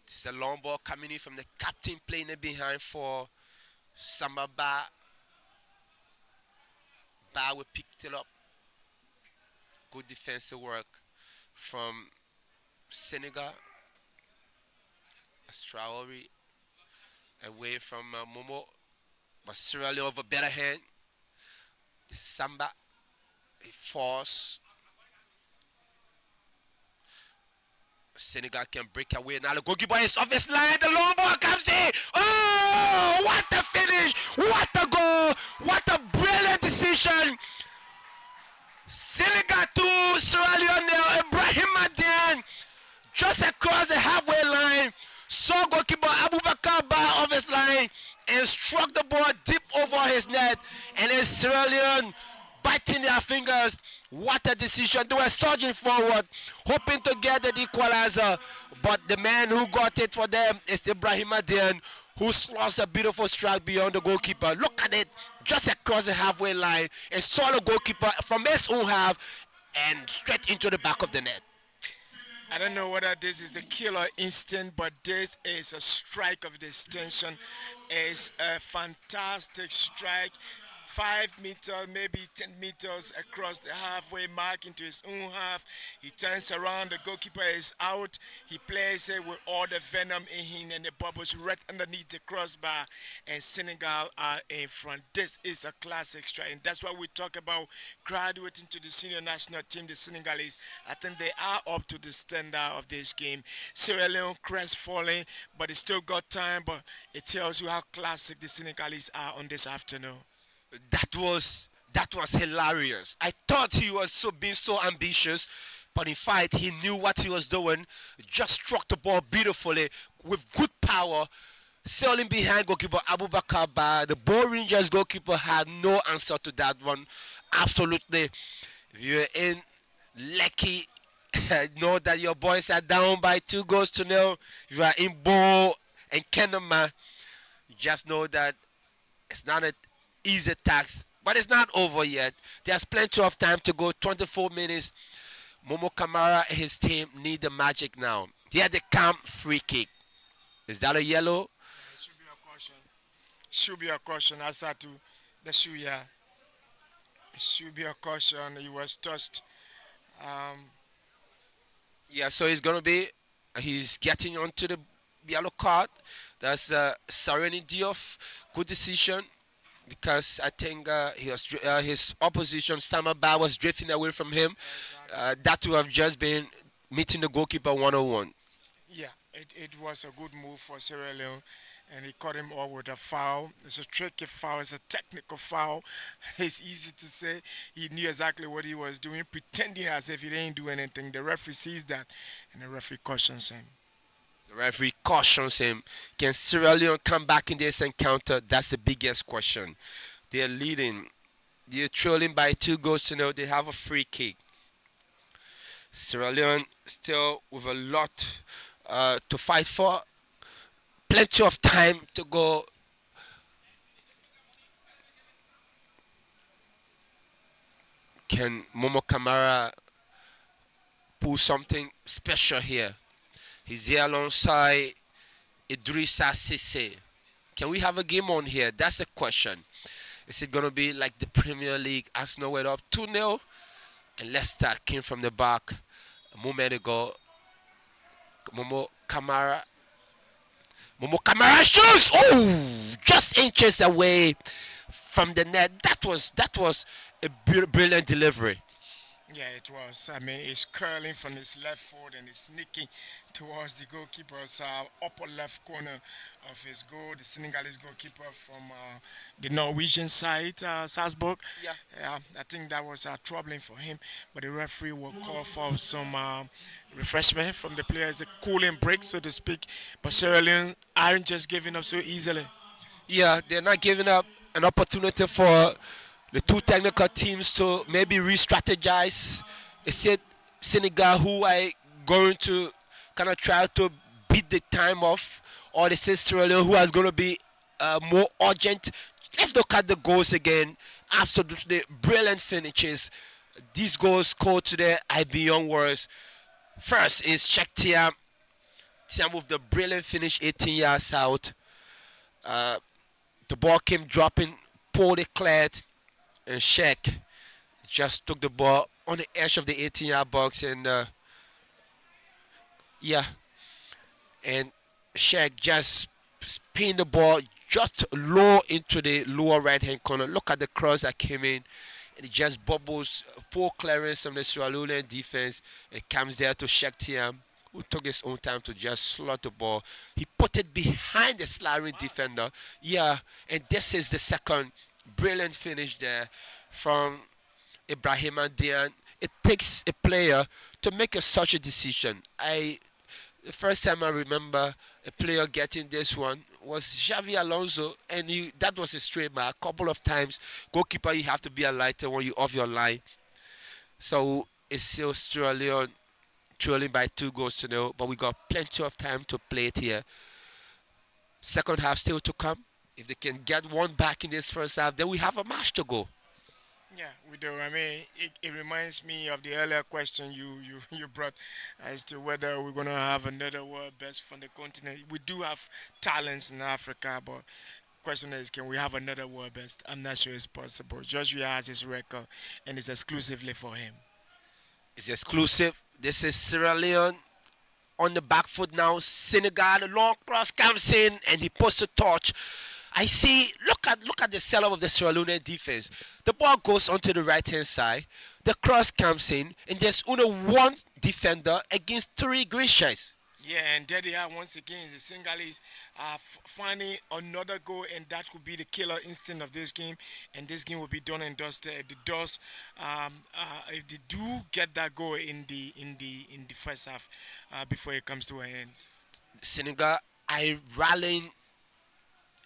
This is a long ball coming in from the captain, playing it behind for Samba Ba. Ba will pick it up. Good defensive work from Senegal. Traore away from Momo. But Sierra Leone over better hand. This is Samba. A force. Senegal can break away. Now the goalkeeper is off his line. The long ball comes in. Oh, what a finish. What a goal. What a brilliant decision. Senegal to Sierra Leone now. Ibrahim Adian just across the halfway line. Saw goalkeeper Abubakar Ba off his line and struck the ball deep over his net. And then Sierra Leone biting their fingers. What a decision. They were surging forward, hoping to get the equalizer. But the man who got it for them is Ibrahim Adian, who slots a beautiful strike beyond the goalkeeper. Look at it, just across the halfway line, and saw the goalkeeper from his own half and straight into the back of the net. I don't know whether this is the killer instinct, but this is a strike of distinction. It's a fantastic strike. 5 meters, maybe 10 meters across the halfway mark into his own half. He turns around, the goalkeeper is out. He plays it with all the venom in him and the bubbles right underneath the crossbar. And Senegal are in front. This is a classic strike. And that's why we talk about graduating to the senior national team, the Senegalese. I think they are up to the standard of this game. Sierra Leone crestfallen, but they still got time. But it tells you how classic the Senegalese are on this afternoon. That was hilarious. I thought he was being so ambitious, but in fact he knew what he was doing. Just struck the ball beautifully with good power, sailing behind goalkeeper Abubakar Ba. The Ball Rangers goalkeeper had no answer to that one. Absolutely. If you're in Lekki, know that your boys are down by 2-0. If you are in Bo and Kenema, just know that it's not an easy task, but it's not over yet. There's plenty of time to go. 24 minutes. Momo Kamara and his team need the magic now. Here they come. Free kick. Is that a yellow? It should be a caution. Should be a caution. I start to the shoe, yeah. It should be a caution. He was touched. Yeah, so he's getting onto the yellow card. That's Sereni Diouf. Good decision. Because I think his opposition, Samaba, was drifting away from him. That would have just been meeting the goalkeeper one-on-one. Yeah, it was a good move for Sierra Leone, and he caught him all with a foul. It's a tricky foul. It's a technical foul. It's easy to say. He knew exactly what he was doing, pretending as if he didn't do anything. The referee sees that, and the referee cautions him. The referee cautions him. Can Sierra Leone come back in this encounter? That's the biggest question. They're leading. They're trailing by 2-0. They have a free kick. Sierra Leone still with a lot to fight for. Plenty of time to go. Can Momo Kamara pull something special here? He's here alongside Idrissa Cissé. Can we have a game on here? That's the question. Is it going to be like the Premier League? Arsenal went up 2-0 and Leicester came from the back a moment ago. Momo Kamara Momo Kamara shoots. Oh, just inches away from the net. That was a brilliant delivery. Yeah, it was. I mean, he's curling from his left foot and he's sneaking towards the goalkeeper's upper left corner of his goal. The Senegalese goalkeeper from the Norwegian side, Salzburg. Yeah. Yeah, I think that was troubling for him. But the referee will call for some refreshment from the players, a cooling break, so to speak. But Sierra Leone aren't just giving up so easily. Yeah, they're not giving up an opportunity for the two technical teams to maybe re-strategize. It's it Senegal who are going to kind of try to beat the time off, or the Sierra Leone who is going to be more urgent. Let's look at the goals again. Absolutely brilliant finishes. These goals scored today are beyond words. First is Cheikh Thiam. Thiam with the brilliant finish, 18 yards out. The ball came dropping, poorly cleared, and Cheikh just took the ball on the edge of the 18-yard box, and and Cheikh just spin the ball just low into the lower right-hand corner. Look at the cross that came in, and it just bubbles. Poor clearance from the Sierra Leone defense. It comes there to Cheikh Thiam, who took his own time to just slot the ball. He put it behind the sliding defender. Yeah, and this is the second brilliant finish there from Ibrahim Dian. It takes a player to make such a decision. The first time I remember a player getting this one was Xavi Alonso, and that was a straight mark. A couple of times, goalkeeper, you have to be a lighter when you off your line. So it's still Sierra Leone trailing by 2-0, but we got plenty of time to play it here. Second half still to come. If they can get one back in this first half, then we have a match to go. Yeah, we do. I mean, it reminds me of the earlier question you brought as to whether we're going to have another world best from the continent. We do have talents in Africa, but question is, can we have another world best? I'm not sure it's possible. Joshua has his record, and it's exclusively for him. It's exclusive. This is Sierra Leone on the back foot now. Senegal, the long cross comes in, and he puts a touch. I see, look at the setup of the Sierra Leone defense. The ball goes onto the right-hand side. The cross comes in, and there's only one defender against 3 green shirts. Yeah, and there they are once again. The Senegalese are finding another goal, and that could be the killer instinct of this game. And this game will be done and dusted. If they do get that goal in the first half, before it comes to an end. Senegal are rallying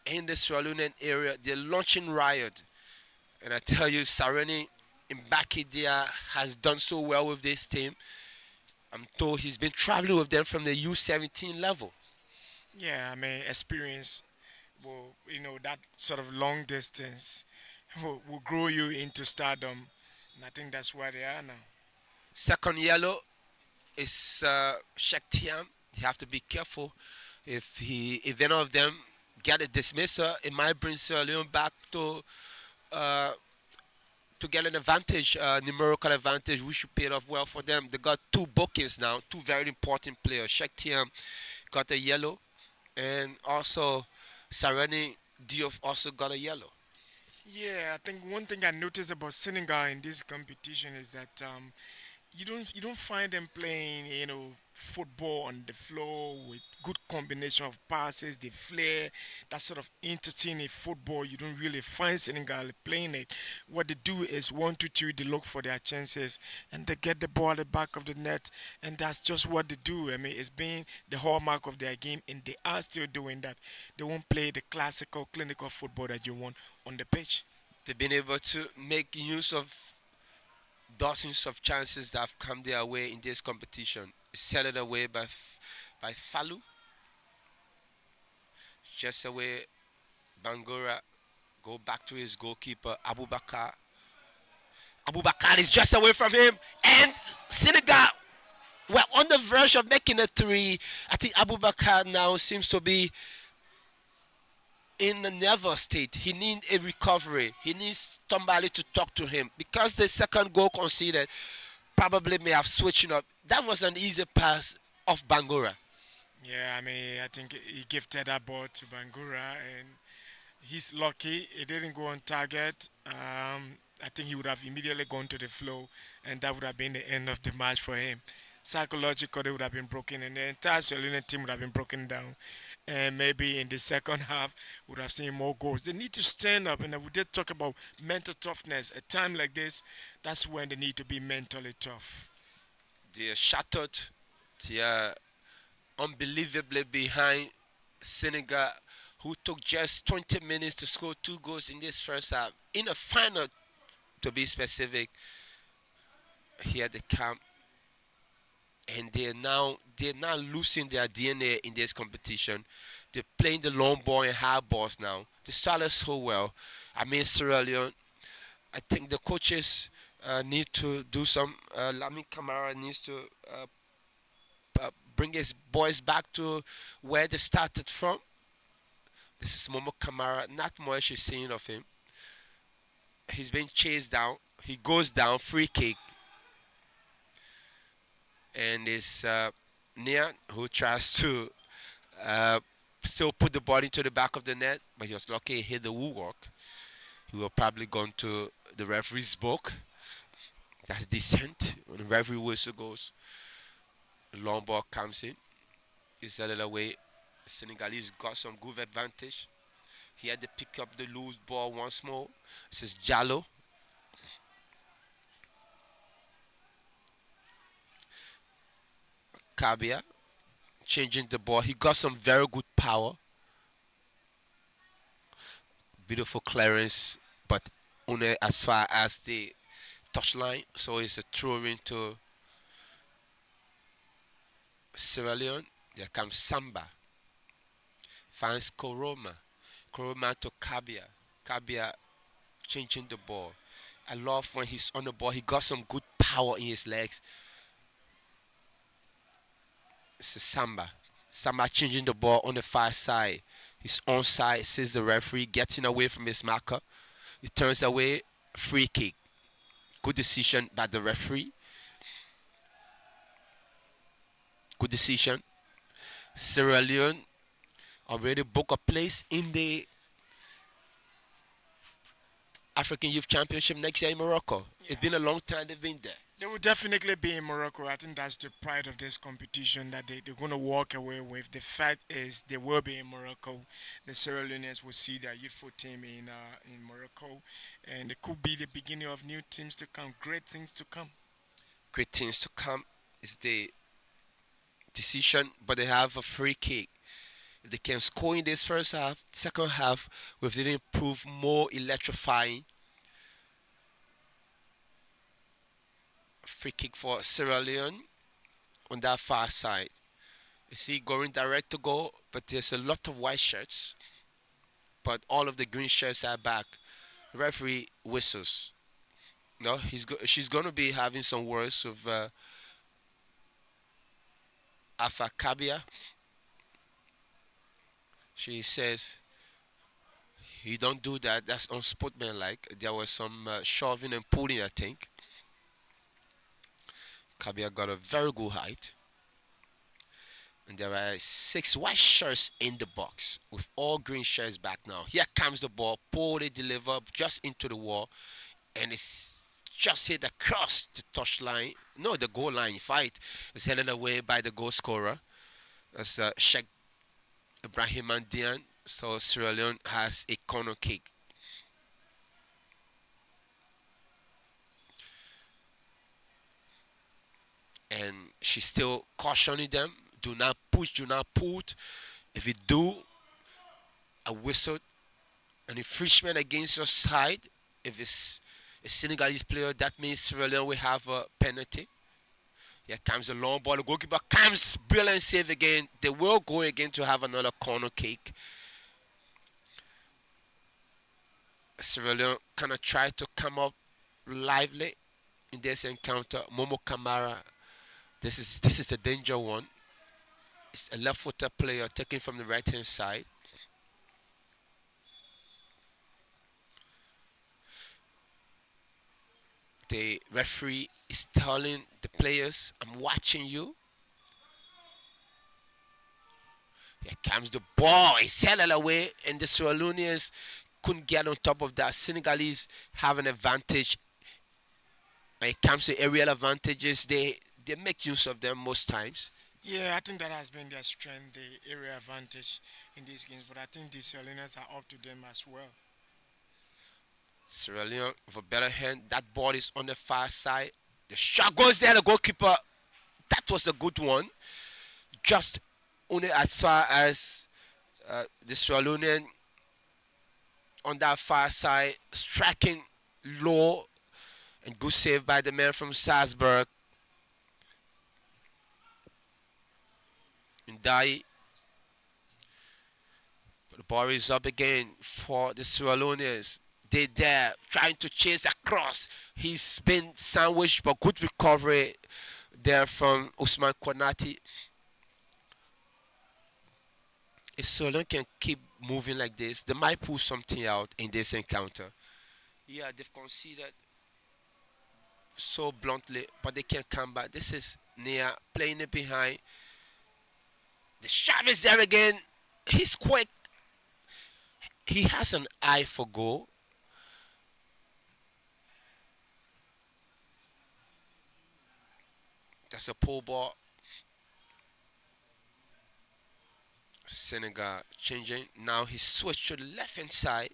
in the Sierra Leone area. They're launching riot, and I tell you, Sareni Mbakidia has done so well with this team. I'm told he's been traveling with them from the U-17 level. Yeah, I mean, experience will, that sort of long distance will grow you into stardom, and I think that's where they are now. Second yellow is Cheikh Thiam. You have to be careful. If any of them get a dismissal, it might bring Sierra Leone back to get an advantage, numerical advantage, which should pay off well for them. They got 2 bookings now, 2 very important players. Cheikh Thiam got a yellow, and also Sareni Diouf also got a yellow. Yeah, I think one thing I noticed about Senegal in this competition is that you don't find them playing, football on the floor with good combination of passes, the flair, that sort of entertaining football. You don't really find Senegal playing it. What they do is 1-2-3, they look for their chances and they get the ball at the back of the net, and that's just what they do. I mean, it's been the hallmark of their game, and they are still doing that. They won't play the classical, clinical football that you want on the pitch. They've been able to make use of dozens of chances that have come their way in this competition. Set it away by Falu. Just away, Bangura. Go back to his goalkeeper, Abubakar. Abubakar is just away from him. And Senegal were on the verge of making a 3. I think Abubakar now seems to be in a nervous state. He needs a recovery. He needs somebody to talk to him, because the second goal conceded probably may have switched up. That was an easy pass off Bangura. Yeah, I mean, I think he gifted that ball to Bangura, and he's lucky it didn't go on target. I think he would have immediately gone to the flow, and that would have been the end of the match for him. Psychologically, would have been broken, and the entire Solina team would have been broken down. And maybe in the second half, would have seen more goals. They need to stand up, and we did talk about mental toughness. A time like this, that's when they need to be mentally tough. They are shattered. They are unbelievably behind Senegal, who took just 20 minutes to score 2 goals in this first half. In a final, to be specific, here at the camp, and they're now losing their DNA in this competition. They're playing the long ball and high balls now. They started so well. I mean, Sierra Leone. I think the coaches need to do some. Lamin Kamara needs to bring his boys back to where they started from. This is Momo Kamara. Not much is seen of him. He's been chased down. He goes down, free kick, and it's Nian who tries to still put the ball into the back of the net, but he was lucky he hit the woodwork. He will probably gone to the referee's book. That's decent. When the referee whistle goes, the long ball comes in. It's the other way. Senegalese got some good advantage. He had to pick up the loose ball once more. This is Jallo. Kabia changing the ball. He got some very good power. Beautiful clearance, but only as far as the touchline. So it's a throw into Sierra Leone. There comes Samba. Finds Koroma. Koroma to Kabia. Kabia changing the ball. I love when he's on the ball. He got some good power in his legs. It's a Samba. Samba changing the ball on the far side. He's onside, says the referee, getting away from his marker. He turns away, free kick. Good decision by the referee. Good decision. Sierra Leone already booked a place in the African Youth Championship next year in Morocco. Yeah. It's been a long time they've been there. They will definitely be in Morocco. I think that's the pride of this competition that they're going to walk away with. The fact is they will be in Morocco. The Sierra Leoneans will see their youthful team in Morocco. And it could be the beginning of new teams to come, great things to come. Great things to come is the decision, but they have a free kick. If they can score in this first half, second half, will even prove more electrifying. Free kick for Sierra Leone on that far side. You see going direct to goal, but there's a lot of white shirts, but all of the green shirts are back. Referee whistles. No, she's going to be having some words with Afa Kabia. She says, "You don't do that. That's unsportsmanlike." There was some shoving and pulling, I think. Kabia got a very good height. And there are 6 white shirts in the box with all green shirts back now. Here comes the ball. Poorly delivered just into the wall. And it's just hit across the touchline. No, the goal line. Fight is headed away by the goal scorer. That's Sheikh Ibrahim Mandian. So Sierra Leone has a corner kick. And she's still cautioning them. Do not push, do not put. If you do, a whistle, an infringement against your side. If it's a Senegalese player, that means Sierra Leone will have a penalty. Here comes the long ball. The goalkeeper comes, brilliant save again. They will go again to have another corner kick. Sierra Leone kind of try to come up lively in this encounter. Momo Kamara. This is the danger one. It's a left-footed player taken from the right-hand side. The referee is telling the players, "I'm watching you." Here comes the ball. It's held away, and the Sierra Leoneans couldn't get on top of that. Senegalese have an advantage when it comes to aerial advantages. They make use of them most times. Yeah, I think that has been their strength, the area advantage in these games. But I think the Sierra Leoneans are up to them as well. Sierra Leone with a better hand. That ball is on the far side. The shot goes there. The goalkeeper. That was a good one. Just only as far as the Sierra Leonean on that far side, striking low, and good save by the man from Salzburg. Ndai. The ball is up again for the Sierra Leoneans. They there trying to chase across. He's been sandwiched, but good recovery there from Usman Konati. If Sierra Leone can keep moving like this, they might pull something out in this encounter. Yeah, they've conceded so bluntly, but they can't come back. This is Nia playing it behind. The shot is there again. He's quick. He has an eye for goal. That's a pull ball. Senegal changing. Now he switched to the left hand side.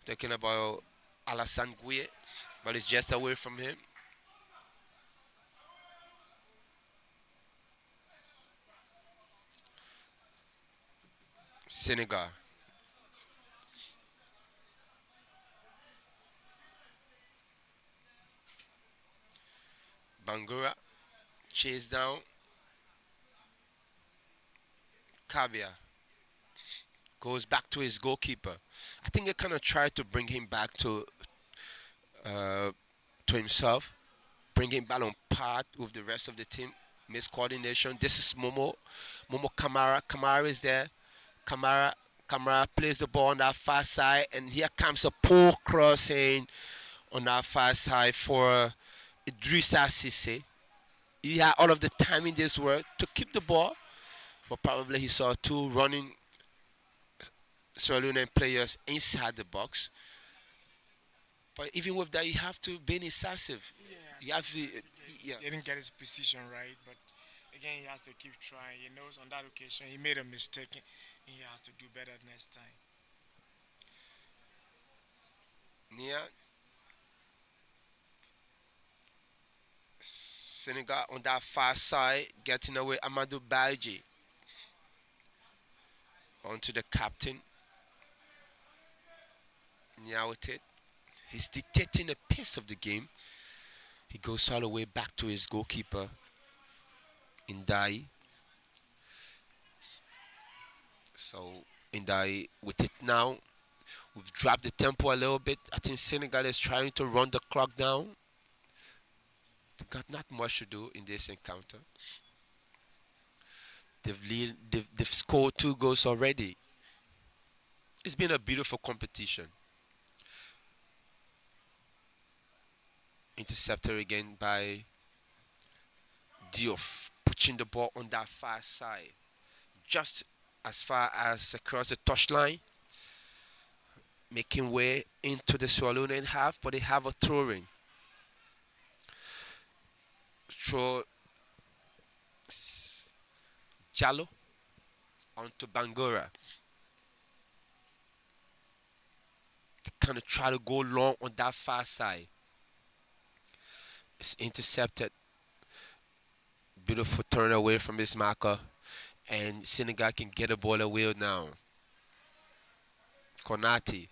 Talking about Alassane Gueye, but it's just away from him. Senegal. Bangura chase down. Kabia goes back to his goalkeeper. I think they kind of tried to bring him back to himself, bring him back on par with the rest of the team. Miscoordination. This is Momo. Momo Kamara. Kamara is there. Kamara plays the ball on that far side, and here comes a poor crossing on that far side for Idrissa Cissé. He had all of the time in this world to keep the ball, but probably he saw two running Sierra Leonean players inside the box. But even with that, you have to be incisive. Yeah, You have to, yeah. he didn't get his position right, but again, he has to keep trying. He knows on that occasion he made a mistake, and he has to do better next time. Nia. Senegal on that far side, getting away Amadou Badji. Onto the captain. Nia with it. He's dictating the pace of the game. He goes all the way back to his goalkeeper, Ndai. So Ndai with it now. We've dropped the tempo a little bit. I think Senegal is trying to run the clock down. They've got not much to do in this encounter. They've scored 2 goals already. It's been a beautiful competition. Intercepted again by Diouf, pushing the ball on that far side, just as far as across the touchline, making way into the Sierra Leonean half, but they have a throw-in. Throw Jallo onto Bangura. They kind of try to go long on that far side. It's intercepted. Beautiful turn away from his marker. And Senegal can get the ball away now. Konati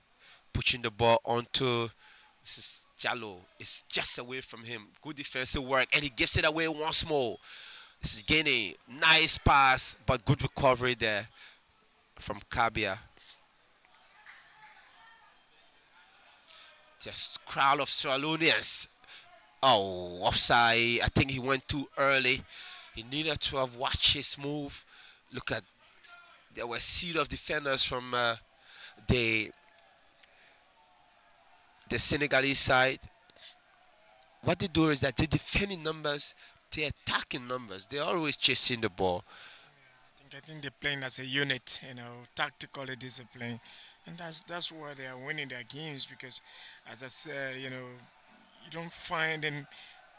pushing the ball onto Jallo. It's just away from him. Good defensive work. And he gives it away once more. This is Guinea. Nice pass, but good recovery there from Kabia. Just crowd of Sierra Leoneans. Oh, offside. I think he went too early. He needed to have watched his move. Look at, there were a sea of defenders from the Senegalese side. What they do is that the defending numbers, the attacking numbers, they're always chasing the ball. I think I think they're playing as a unit, tactically disciplined, and that's why they are winning their games. Because, as I said, you don't find them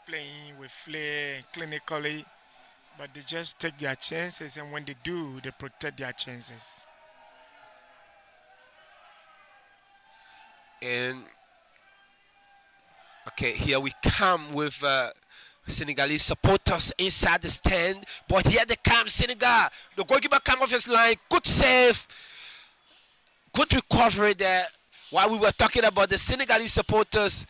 playing with flair clinically, but they just take their chances, and when they do, they protect their chances. And okay, here we come with Senegalese supporters inside the stand. But here they come, Senegal. The goalkeeper come off his line. Good save. Good recovery there. While we were talking about the Senegalese supporters,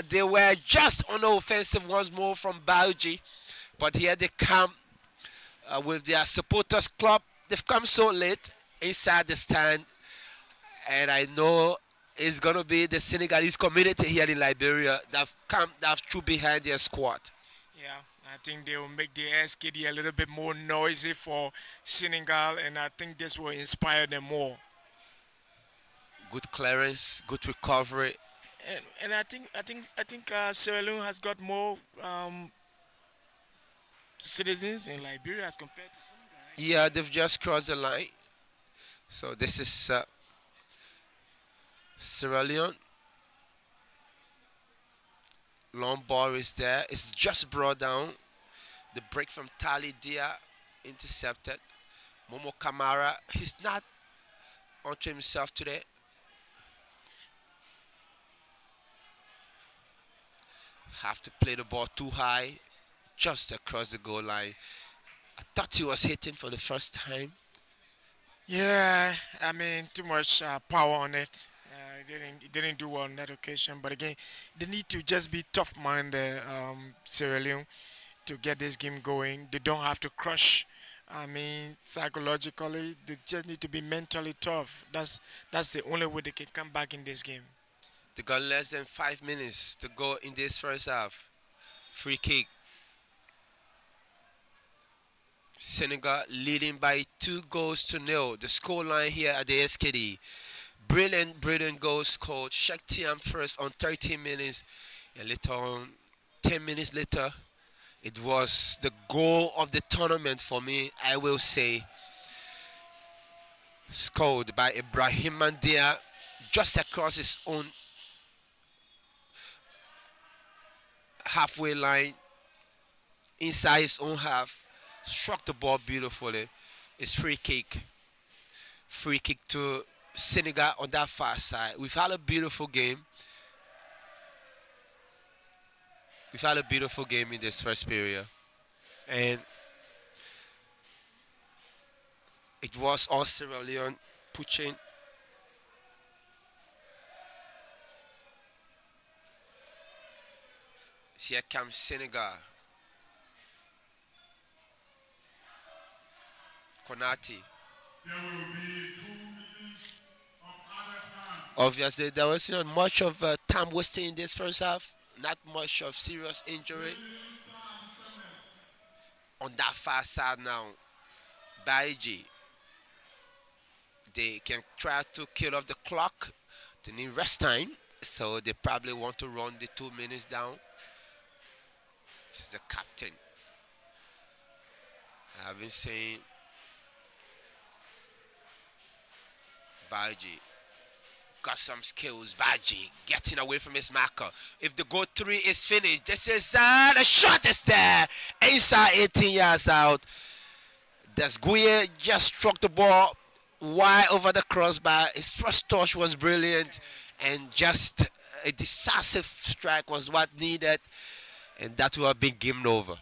they were just on the offensive once more from Bauji. But here they come with their supporters club. They've come so late inside the stand. And I know it's going to be the Senegalese community here in Liberia that true behind their squad. Yeah, I think they will make the SKD a little bit more noisy for Senegal, and I think this will inspire them more. Good clearance, good recovery, and I think Sierra Leone has got more citizens in Liberia as compared to Senegal. Yeah, they've just crossed the line. So this is Sierra Leone. Long ball is there. It's just brought down. The break from Tali Dia intercepted. Momo Kamara, he's not onto himself today. Have to play the ball too high, just across the goal line. I thought he was hitting for the first time. Yeah, I mean, too much power on it. It didn't do well on that occasion. But again, they need to just be tough-minded, Sierra Leone, to get this game going. They don't have to crush. I mean, psychologically, they just need to be mentally tough. That's the only way they can come back in this game. They got less than 5 minutes to go in this first half. Free kick. Senegal leading by 2-0. The scoreline here at the SKD. Brilliant goal scored. Shaktiam first on 13 minutes. And later on, 10 minutes later, it was the goal of the tournament for me, I will say. Scored by Ibrahim Mandia just across his own halfway line, inside his own half. Struck the ball beautifully. It's free kick. Free kick to Senegal on that far side. We've had a beautiful game. We've had a beautiful game in this first period. And it was all Sierra Leone pushing. Here comes Senegal. Konati. There will be 2 minutes of other time. Obviously, there was not much of time wasting in this first half. Not much of serious injury. On that far side now, Baiji. They can try to kill off the clock. They need rest time. So they probably want to run the 2 minutes down. This is the captain. I've been saying Baji got some skills. Baji getting away from his marker. If the goal 3 is finished, this is the shot is there. Inside 18 yards out. Desguye just struck the ball wide over the crossbar. His first touch was brilliant, and just a decisive strike was what needed, and that will have been game over.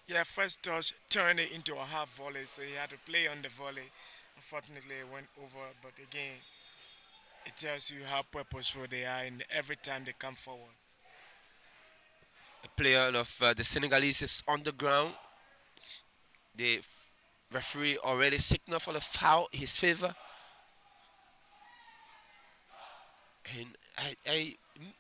Yeah, first touch turned it into a half volley, so he had to play on the volley. Unfortunately, it went over, but again, it tells you how purposeful they are in every time they come forward. A player of the Senegalese is on the ground. The referee already signaled for the foul in his favor. And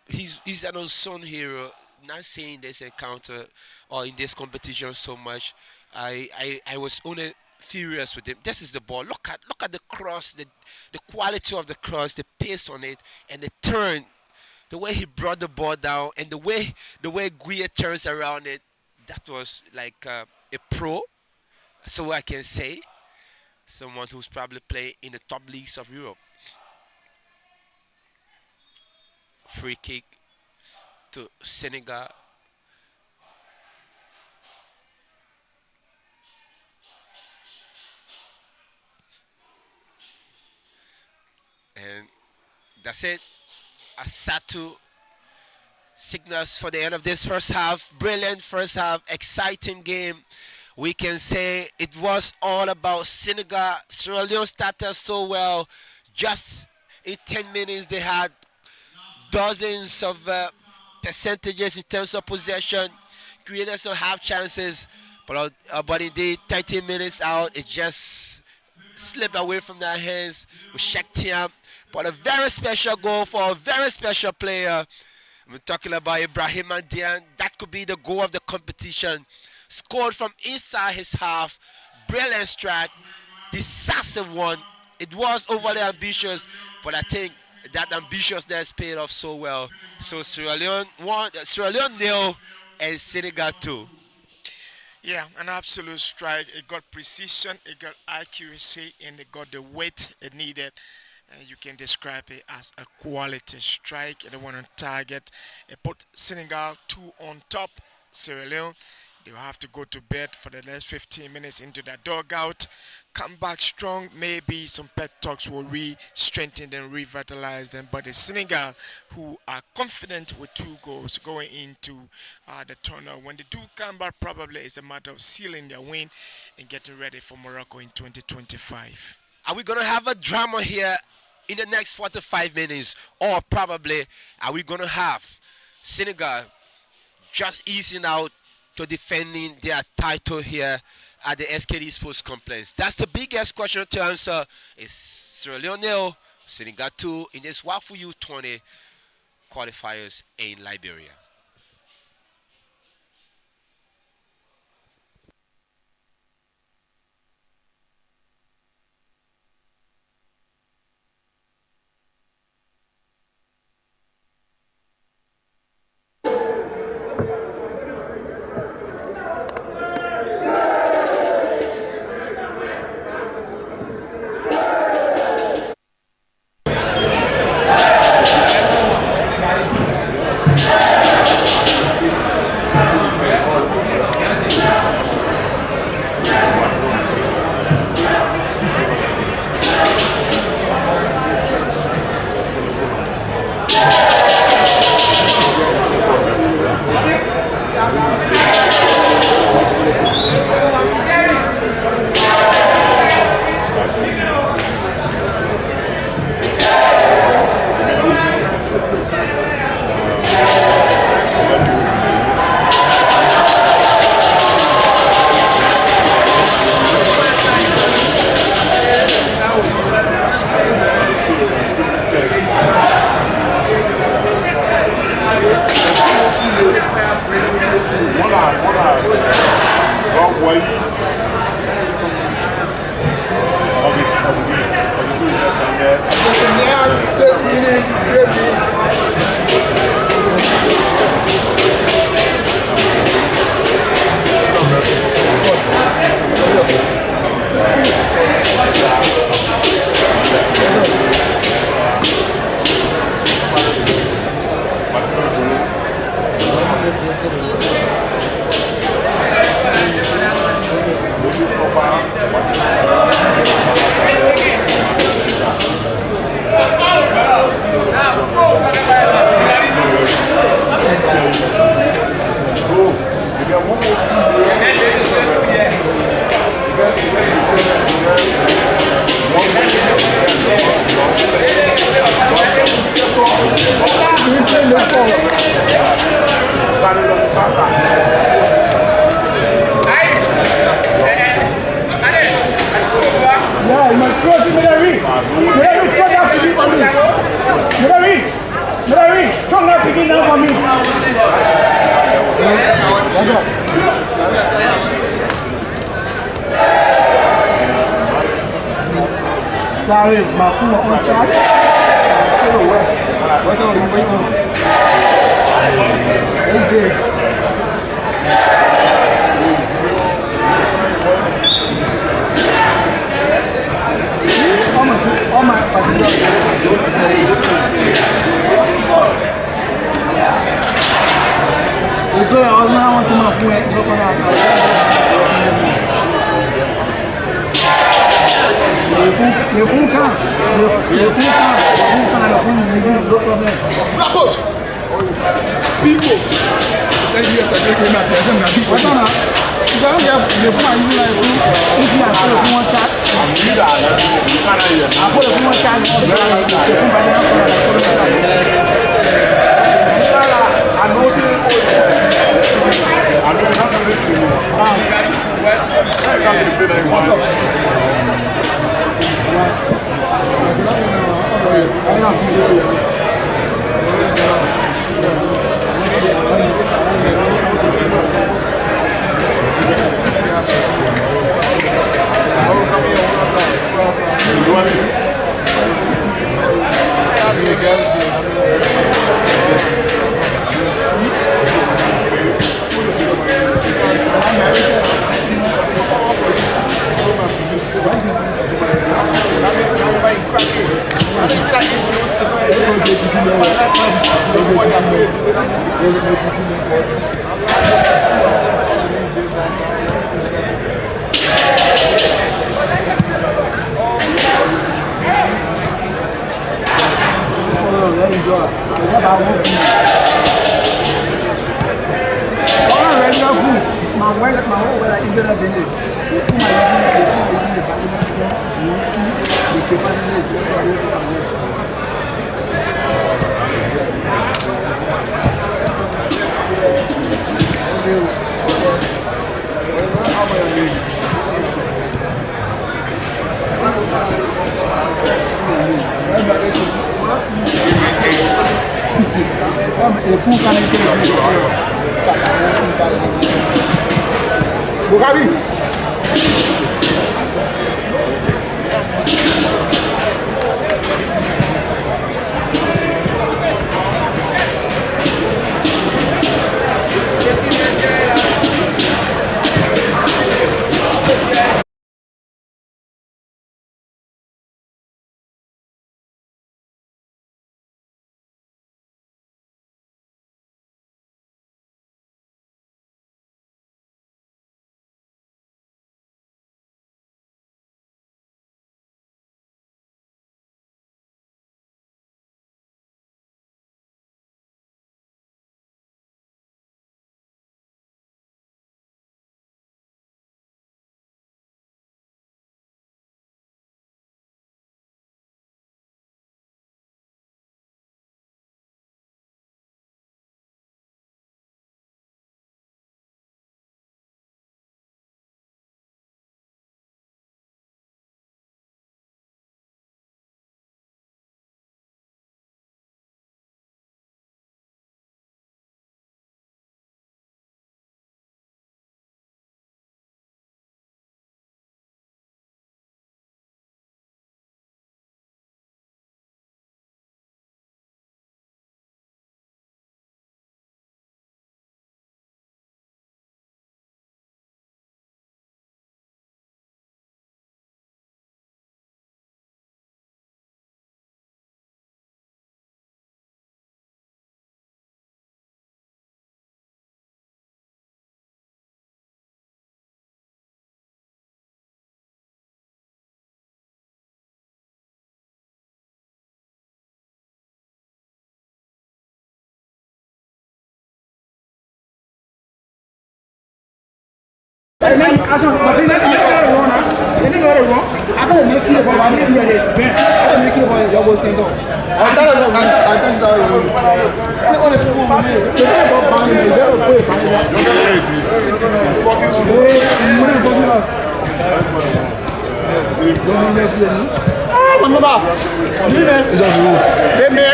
he's an unsung hero. Not saying this encounter or in this competition so much. I was only furious with him. This is the ball. Look at the cross, the quality of the cross, the pace on it, and the turn, the way he brought the ball down, and the way Guia turns around it. That was like a pro, so I can say. someone who's probably playing in the top leagues of Europe. Free kick to Senegal. And that's it. Asatu signals for the end of this first half. Brilliant first half, exciting game. We can say it was all about Senegal. Sierra Leone started so well. Just in 10 minutes, they had dozens of percentages in terms of possession, created some half chances, but indeed 30 minutes out, it just slipped away from their hands with Shaktiam. But a very special goal for a very special player. We're talking about Ibrahim Dian. That could be the goal of the competition. Scored from inside his half. Brilliant strike. Decisive one. It was overly ambitious, but I think that ambitiousness paid off so well. So Sierra Leone 0 and Senegal 2. Yeah, an absolute strike. It got precision, it got accuracy, and it got the weight it needed. You can describe it as a quality strike. It went on target. It put Senegal 2 on top. Sierra Leone, they'll have to go to bed for the next 15 minutes into the dugout. Come back strong. Maybe some pet talks will re-strengthen and revitalize them. But the Senegal, who are confident with 2 goals going into the tournament, when they do come back, probably it's a matter of sealing their win and getting ready for Morocco in 2025. Are we going to have a drama here in the next 45 minutes? Or probably are we going to have Senegal just easing out to defending their title here at the SKD Sports Complex? That's the biggest question to answer. Is Sierra Leone 0, Senegal 2 in this WAFU U-20 qualifiers in Liberia. Sorry, my phone on charge. I'm still awake. What's on you waiting on? What's it? Eso é algo não é uma fluência só para nós. Eu fui um cara, do problema. Bravo! People! Then you are taking my present and people. What's on? You don't have the fun you like if you are for one chat. I put a one chat. Bukhari!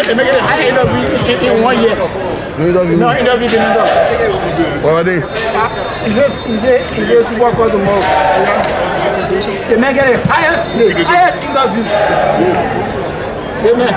They make it high in 1 year. No interview didn't go. What are they? Is a super call tomorrow. They make it the highest interview. They make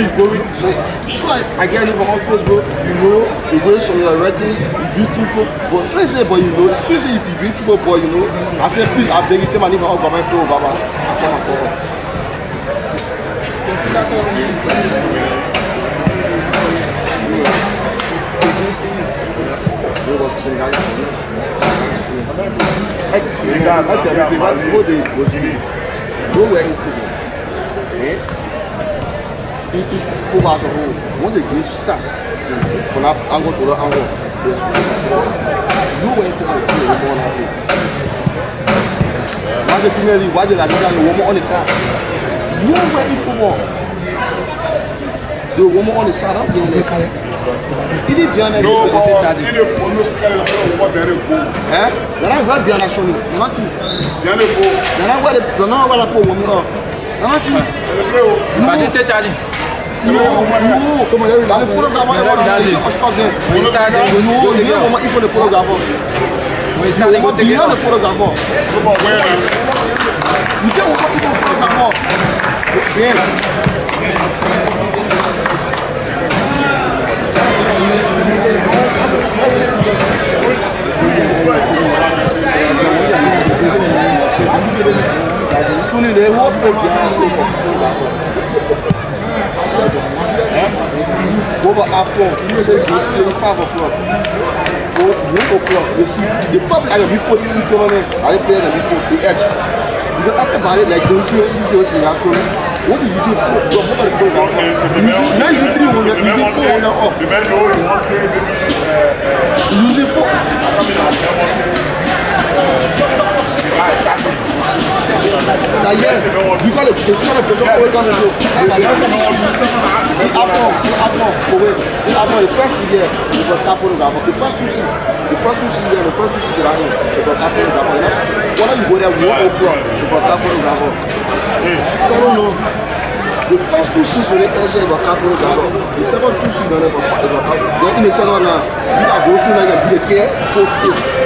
you go with so I get it from my Facebook, you know, the way some of your writings is beautiful, but so you say, but you know, so you say you be beautiful, but you know, I say please, I beg you, tell me if I'm going to Baba, I come and call. Football as a whole, once the game starts, from that angle to that angle, there's football. Nowhere in football is a woman on play. Watch the Premier League, watch the La Liga, the woman on the side. Nowhere in football, the woman on the side, I'm doing it. Even beyond that, you're not beyond that, you're not true. You're not where the poor woman are. You're not true. But they stay charging. No, so my the photographer is shot there. We started to no, you don't want even the photographers. We started to take the photographer. You don't want even photographer. Yeah. Tony, they hope go over after, say they play 5 o'clock. Go 1 o'clock, you see. The family are before the tournament, are they playing before the edge? Because after about it, like those who see last story, what are you using for? What are the players out? You're not using 300, you're using 400 up. You're using 4. Because the celebration always comes to the first year, it was a photographer. The first two seasons, they are in. It was a photographer. Whenever you go there, 1 o'clock, it was a photographer. I don't know. The first 2 seasons, they were a photographer. The second 2 seasons, they were a photographer. In the second now, you are going to be the tier 4.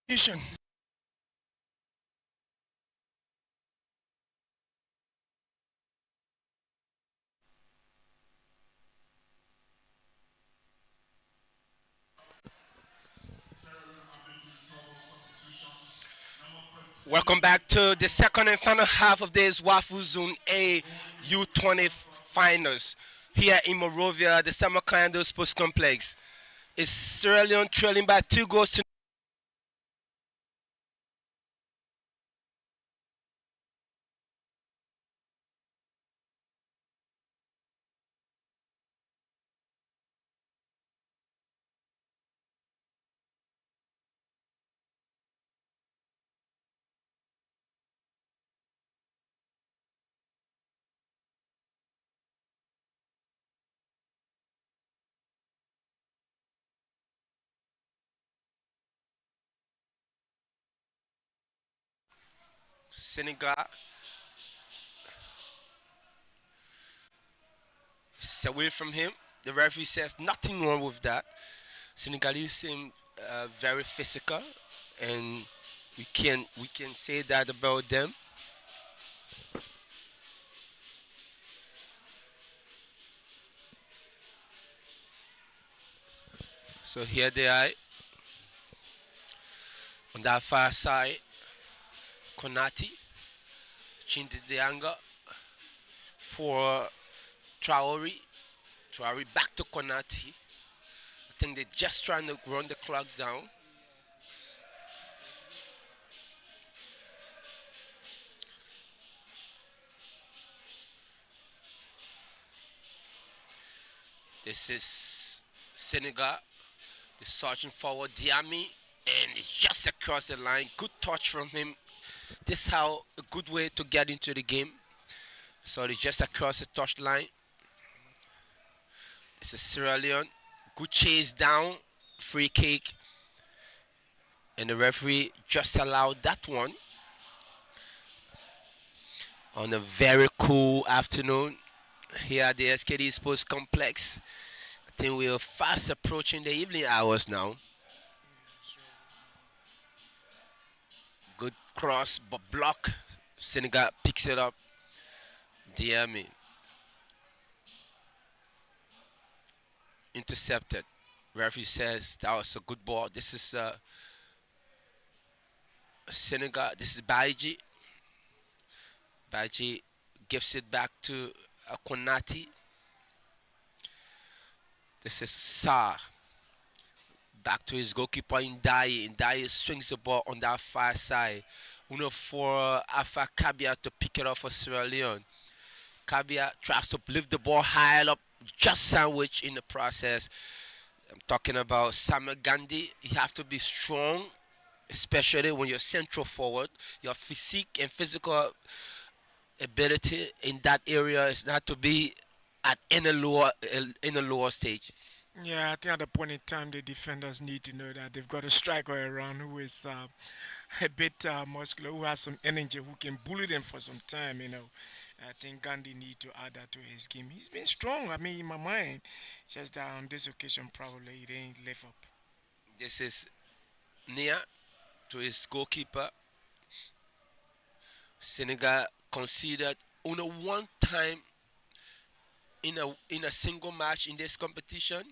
Nation. Welcome back to the second and final half of this WAFU Zone A U-20 finals here in Monrovia, the Samarkand Sports Complex. It's Sierra Leone trailing by 2 goals to Senegal. It's away from him. The referee says nothing wrong with that. Senegalese seem very physical, and we can say that about them. So here they are on that far side. Konati, Chindidanga for Traore. Traore back to Konati. I think they're just trying to run the clock down. This is Senegal. They're searching forward. Diami, and it's just across the line. Good touch from him. This is how a good way to get into the game. So it's just across the touch line. This is Sierra Leone. Good chase down. Free kick. And the referee just allowed that one. On a very cool afternoon here at the SKD Sports Complex. I think we are fast approaching the evening hours now. Good cross, but block. Senegal picks it up. Diami. Intercepted. Referee says that was a good ball. This is Senegal. This is Baiji. Baiji gives it back to Konati. This is Sa. Back to his goalkeeper Ndai. Ndai swings the ball on that far side. For Alpha Kabia to pick it up for Sierra Leone. Kabia tries to lift the ball high up, just sandwich in the process. I'm talking about Samuel Gandhi. You have to be strong, especially when you're central forward. Your physique and physical ability in that area is not to be at in a lower stage. Yeah, I think at the point in time, the defenders need to know that they've got a striker around who is a bit muscular, who has some energy, who can bully them for some time, I think Gandhi need to add that to his game. He's been strong, I mean, in my mind. Just that on this occasion, probably he didn't live up. This is Nia to his goalkeeper. Senegal conceded only one time in a single match in this competition.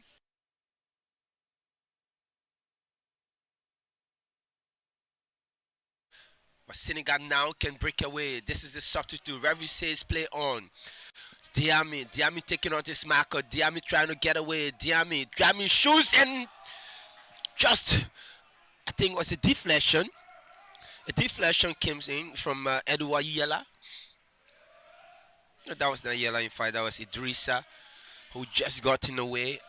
But Senegal now can break away. This is the substitute. Referee says play on. Diami. Diami taking out his marker. Diami trying to get away. Diami shoots and just, I think it was a deflection. A deflection came in from Edouard Yella. No, that was not Yella, in fact, that was Idrissa, who just got in the way.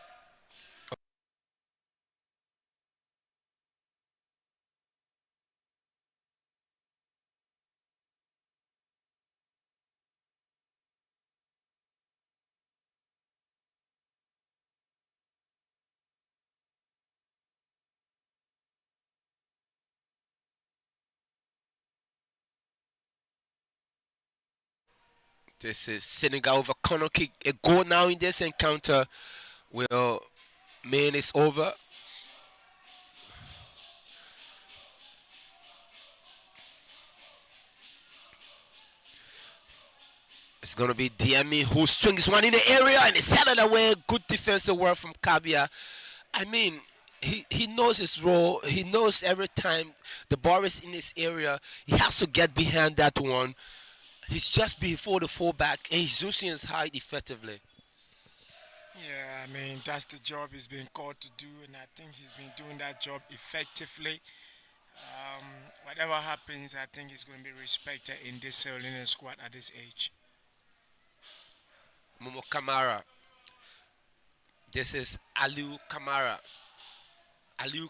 This is Senegal over corner kick. A goal now in this encounter will mean it's over. It's going to be DME who swings one in the area and it's headed away. Good defensive work from Kabia. I mean, he knows his role. He knows every time the ball is in his area, he has to get behind that one. He's just before the fullback and he's using his height effectively. Yeah, I mean, that's the job he's been called to do, and I think he's been doing that job effectively. Whatever happens, I think he's going to be respected in this Sierra Leone squad at this age. Momo Kamara. This is Aliu Kamara. Aliu